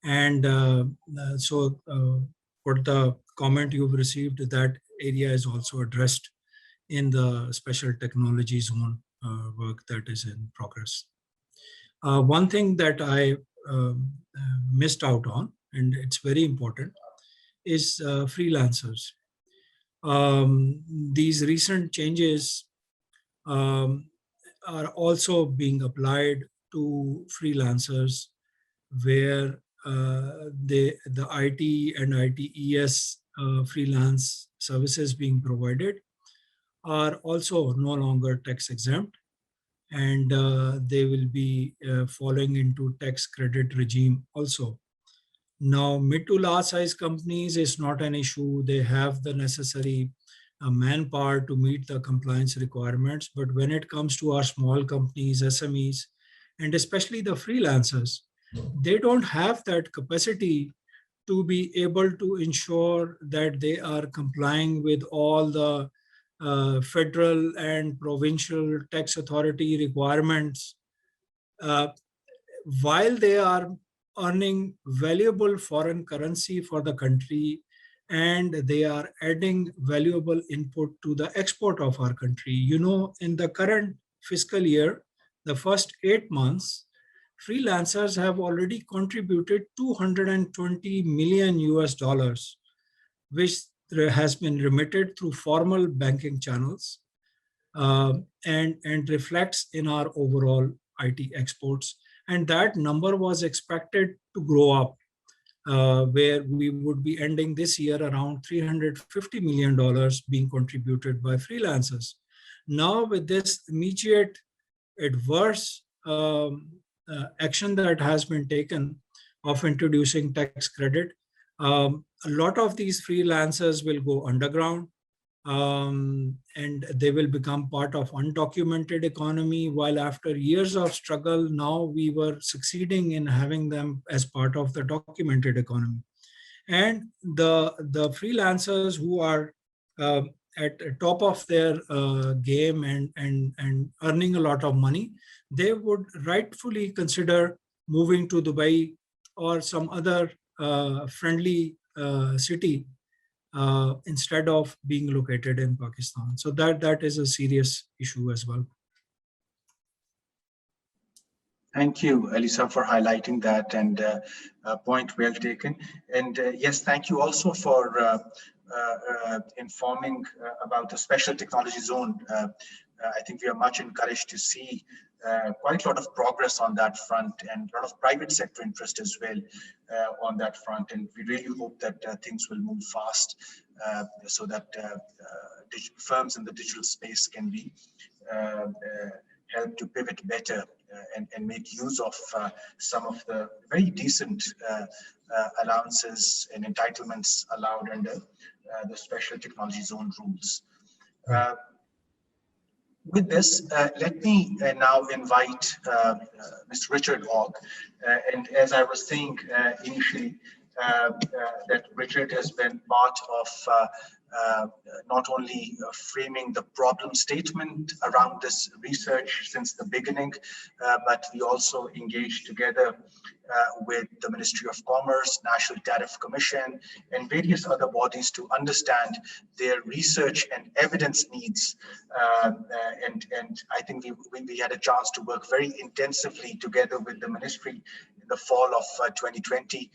[SPEAKER 8] And so for the comment you've received, that area is also addressed in the Special Technology Zone work that is in progress. One thing that I missed out on, and it's very important, is freelancers. These recent changes are also being applied to freelancers, where the IT and ITES freelance services being provided are also no longer tax exempt, and they will be falling into tax credit regime also. Now, mid to large size companies is not an issue. They have the necessary manpower to meet the compliance requirements. But when it comes to our small companies, SMEs, and especially the freelancers, they don't have that capacity to be able to ensure that they are complying with all the federal and provincial tax authority requirements, while they are earning valuable foreign currency for the country, and they are adding valuable input to the export of our country. In the current fiscal year, the first 8 months, freelancers have already contributed $220 million US, which has been remitted through formal banking channels, and reflects in our overall IT exports. And that number was expected to grow up, where we would be ending this year around $350 million being contributed by freelancers. Now, with this immediate adverse action that has been taken of introducing tax credit, A lot of these freelancers will go underground, and they will become part of undocumented economy, while after years of struggle, now we were succeeding in having them as part of the documented economy. And the freelancers who are at the top of their game and earning a lot of money, they would rightfully consider moving to Dubai or some other friendly city instead of being located in Pakistan. So that is a serious issue as well.
[SPEAKER 1] Thank you, Aliya, for highlighting that, and point well taken. And yes, thank you also for informing about the special technology zone. I think we are much encouraged to see quite a lot of progress on that front, and a lot of private sector interest as well on that front. And we really hope that things will move fast so that firms in the digital space can be helped to pivot better and make use of some of the very decent allowances and entitlements allowed under the special technology zone rules. With this, let me now invite Mr. Richard Ogg. And as I was saying initially, that Richard has been part of not only framing the problem statement around this research since the beginning, but we also engaged together with the Ministry of Commerce, National Tariff Commission, and various other bodies to understand their research and evidence needs. And I think we had a chance to work very intensively together with the ministry in the fall of 2020,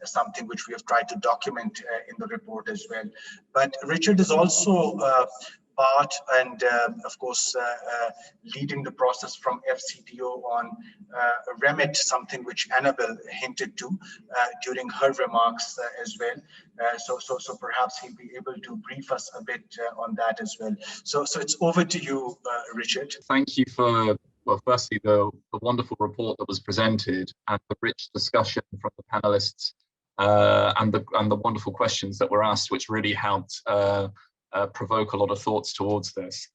[SPEAKER 1] something which we have tried to document in the report as well. But Richard is also part and of course leading the process from FCDO on remit, something which Annabelle hinted to during her remarks as well. So perhaps he'll be able to brief us a bit on that as well. So it's over to you, Richard.
[SPEAKER 9] Thank you for, well, firstly, the wonderful report that was presented and the rich discussion from the panelists and the wonderful questions that were asked, which really helped provoke a lot of thoughts towards this.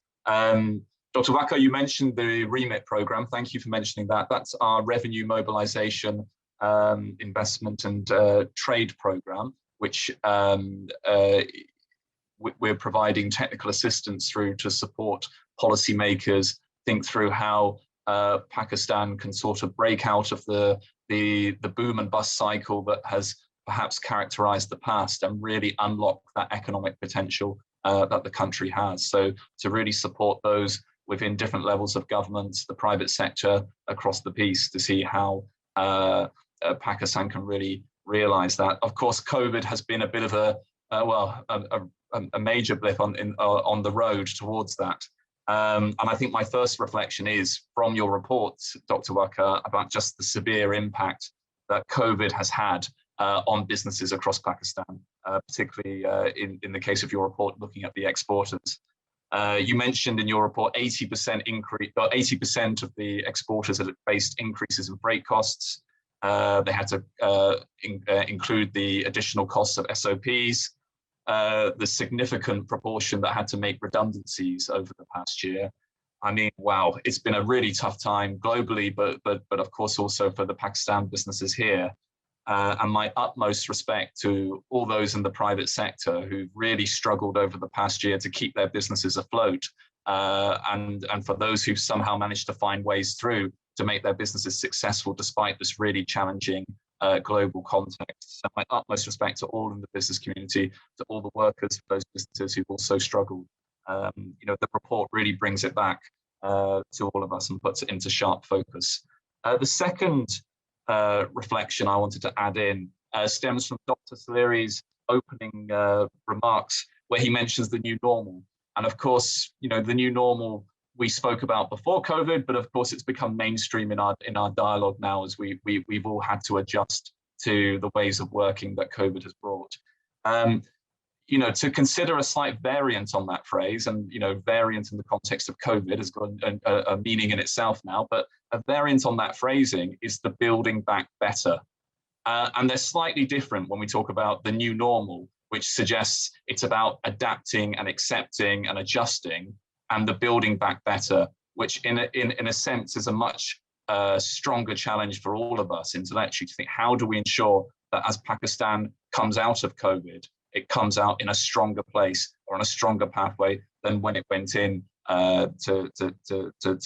[SPEAKER 9] Dr. Waka, you mentioned the REMIT program. Thank you for mentioning that. That's our revenue mobilization, investment and trade program, which we're providing technical assistance through to support policymakers think through how Pakistan can sort of break out of the boom and bust cycle that has perhaps characterized the past and really unlock that economic potential that the country has. So to really support those within different levels of government, the private sector across the piece, to see how Pakistan can really realize that. Of course, COVID has been a bit of a major blip on the road towards that. And I think my first reflection is from your report, Dr. Waka, about just the severe impact that COVID has had on businesses across Pakistan, particularly in the case of your report looking at the exporters. You mentioned in your report 80% increase, or 80% of the exporters had faced increases in freight costs. They had to include the additional costs of SOPs. The significant proportion that had to make redundancies over the past year. I mean, wow, it's been a really tough time globally, but of course also for the Pakistan businesses here. And my utmost respect to all those in the private sector who've really struggled over the past year to keep their businesses afloat, and for those who've somehow managed to find ways through to make their businesses successful despite this really challenging global context. So my utmost respect to all in the business community, to all the workers, those businesses who've also struggled. You know, the report really brings it back to all of us and puts it into sharp focus. The second reflection I wanted to add in stems from Dr. Saleri's opening remarks, where he mentions the new normal. And of course, you know, the new normal we spoke about before COVID, but of course it's become mainstream in our dialogue now as we've all had to adjust to the ways of working that COVID has brought. You know, to consider a slight variant on that phrase, and you know, variant in the context of COVID has got a meaning in itself now, but a variant on that phrasing is the building back better. And they're slightly different when we talk about the new normal, which suggests it's about adapting and accepting and adjusting, and the building back better, which in a sense is a much stronger challenge for all of us intellectually to think, how do we ensure that as Pakistan comes out of COVID, it comes out in a stronger place or on a stronger pathway than when it went in to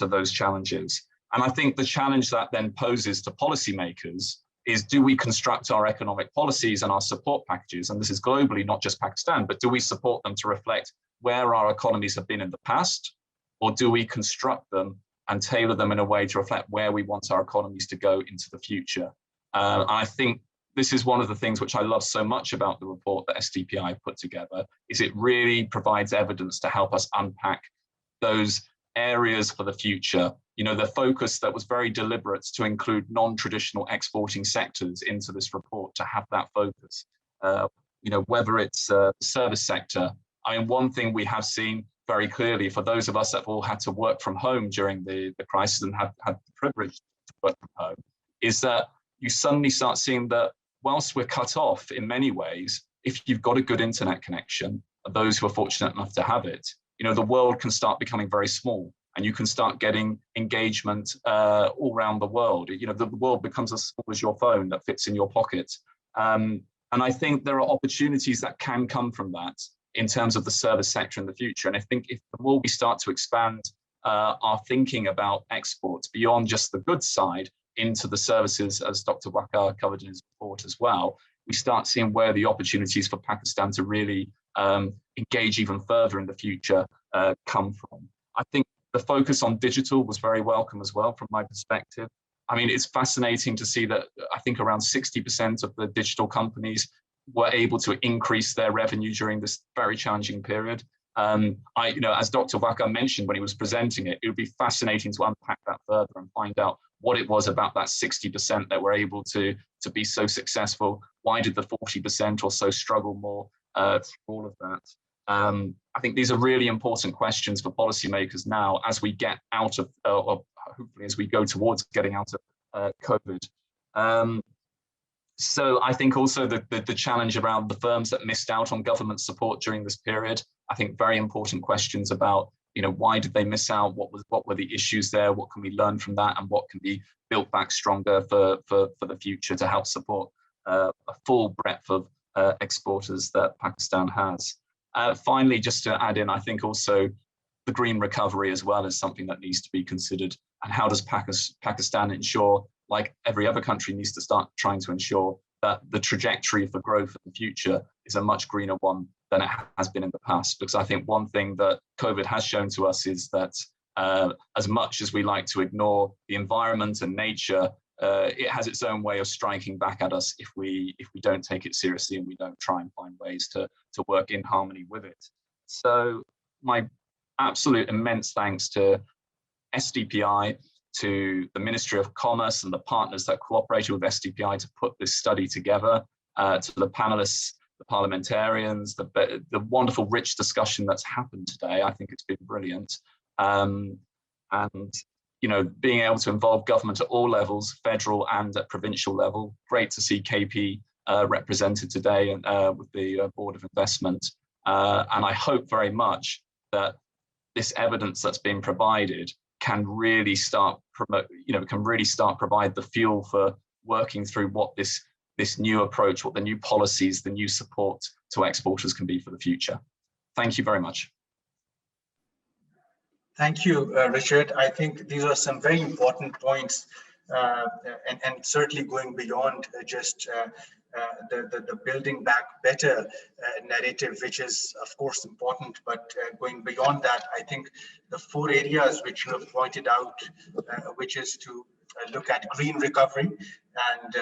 [SPEAKER 9] those challenges. And I think the challenge that then poses to policymakers is, do we construct our economic policies and our support packages, and this is globally, not just Pakistan, but do we support them to reflect where our economies have been in the past, or do we construct them and tailor them in a way to reflect where we want our economies to go into the future? I think this is one of the things which I love so much about the report that SDPI put together, is it really provides evidence to help us unpack those areas for the future. You know, the focus that was very deliberate to include non-traditional exporting sectors into this report, to have that focus. You know, whether it's the service sector. I mean, one thing we have seen very clearly for those of us that have all had to work from home during the crisis and have had the privilege to work from home, is that you suddenly start seeing that whilst we're cut off in many ways, if you've got a good internet connection, those who are fortunate enough to have it, you know, the world can start becoming very small, and you can start getting engagement all around the world. You know, the world becomes as small as your phone that fits in your pocket. And I think there are opportunities that can come from that in terms of the service sector in the future. And I think if the more we start to expand our thinking about exports beyond just the goods side into the services, as Dr. Waqar covered in his report as well, we start seeing where the opportunities for Pakistan to really engage even further in the future come from. I think the focus on digital was very welcome as well from my perspective. I mean, it's fascinating to see that I think around 60% of the digital companies were able to increase their revenue during this very challenging period. You know, as Dr. Waqar mentioned when he was presenting it, it would be fascinating to unpack that further and find out what it was about that 60% that were able to be so successful. Why did the 40% or so struggle more through all of that? I think these are really important questions for policymakers now as we get out of, hopefully as we go towards getting out of COVID. So I think also the challenge around the firms that missed out on government support during this period, I think very important questions about, you know, why did they miss out? What were the issues there? What can we learn from that? And what can be built back stronger for the future to help support a full breadth of exporters that Pakistan has. Finally, just to add in, I think also the green recovery as well is something that needs to be considered. And how does Pakistan ensure, like every other country needs to start trying to ensure, that the trajectory for growth in the future is a much greener one than it has been in the past? Because I think one thing that COVID has shown to us is that as much as we like to ignore the environment and nature, it has its own way of striking back at us if we don't take it seriously and we don't try and find ways to work in harmony with it. So my absolute immense thanks to SDPI, to the Ministry of Commerce and the partners that cooperated with SDPI to put this study together, to the panelists, the parliamentarians, the wonderful rich discussion that's happened today. I think it's been brilliant. And you know, being able to involve government at all levels, federal and at provincial level. Great to see KP represented today with the Board of Investment. And I hope very much that this evidence that's been provided can really start provide the fuel for working through what this new approach, what the new policies, the new support to exporters can be for the future. Thank you very much.
[SPEAKER 1] Thank you, Richard. I think these are some very important points, and certainly going beyond just the building back better narrative, which is of course important, but going beyond that, I think the 4 areas which you have pointed out, which is to look at green recovery and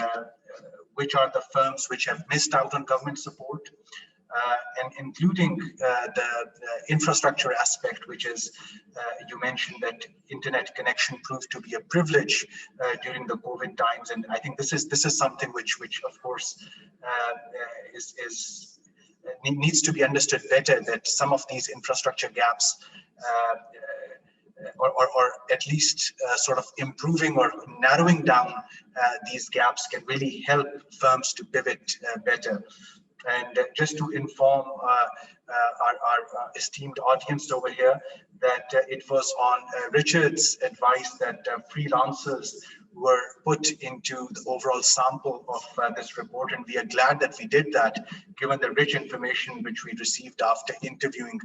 [SPEAKER 1] which are the firms which have missed out on government support, and including the infrastructure aspect, which is, you mentioned that internet connection proved to be a privilege during the COVID times. And I think this is something which of course needs to be understood better, that some of these infrastructure gaps or at least sort of improving or narrowing down these gaps can really help firms to pivot better. And just to inform our esteemed audience over here that it was on Richard's advice that freelancers were put into the overall sample of this report, and we are glad that we did that, given the rich information which we received after interviewing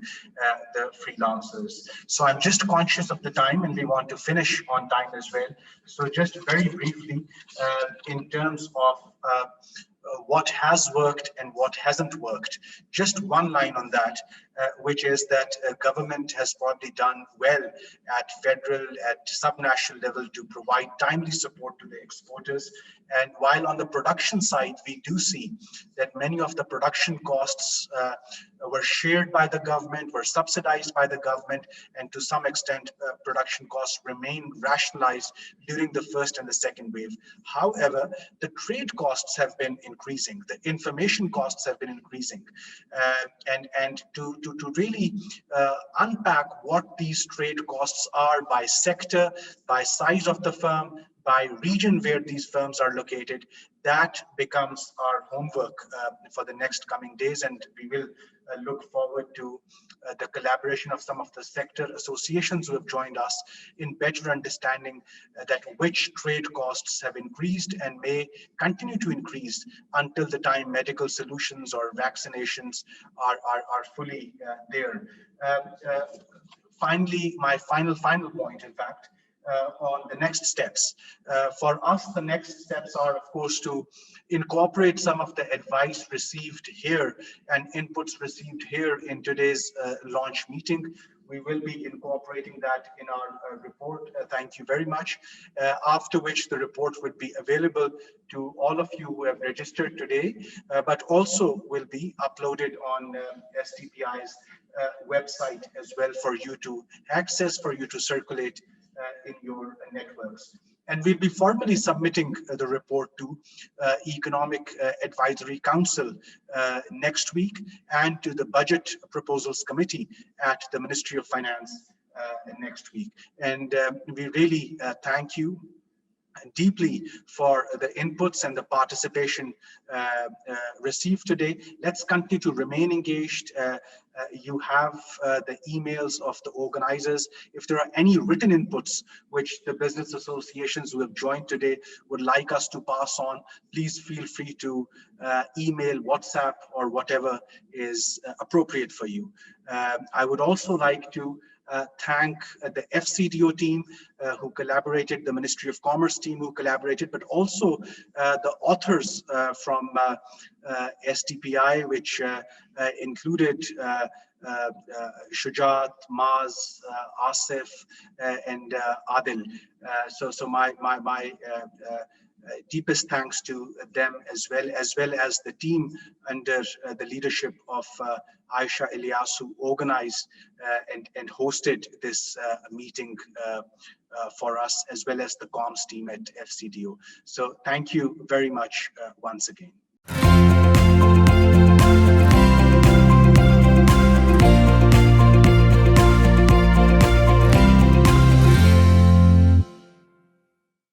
[SPEAKER 1] the freelancers. So I'm just conscious of the time, and we want to finish on time as well. So just very briefly, in terms of what has worked and what hasn't worked. Just one line on that, which is that government has probably done well at federal, at subnational level to provide timely support to the exporters. And while on the production side, we do see that many of the production costs were shared by the government, were subsidized by the government, and to some extent, production costs remain rationalized during the first and the second wave. However, the trade costs have been increasing, the information costs have been increasing, and to really unpack what these trade costs are by sector, by size of the firm, by region where these firms are located, that becomes our homework for the next coming days, and we will look forward to the collaboration of some of the sector associations who have joined us in better understanding that which trade costs have increased and may continue to increase until the time medical solutions or vaccinations are fully there. Finally, my final point, in fact, on the next steps. For us, the next steps are, of course, to incorporate some of the advice received here and inputs received here in today's launch meeting. We will be incorporating that in our report. Thank you very much. After which the report would be available to all of you who have registered today, but also will be uploaded on SDPI's website as well for you to access, for you to circulate in your networks. And we'll be formally submitting the report to Economic Advisory Council next week, and to the Budget Proposals Committee at the Ministry of Finance next week. And we really thank you deeply for the inputs and the participation received today. Let's continue to remain engaged. You have the emails of the organizers. If there are any written inputs which the business associations who have joined today would like us to pass on, please feel free to email, WhatsApp, or whatever is appropriate for you. I would also like to thank the FCDO team who collaborated, the Ministry of Commerce team who collaborated, but also the authors from SDPI, which included Shujat, Maz, Asif, and Adil. So my deepest thanks to them as well as the team under the leadership of Aisha Ilyas, who organized and hosted this meeting for us, as well as the comms team at FCDO. So thank you very much once again.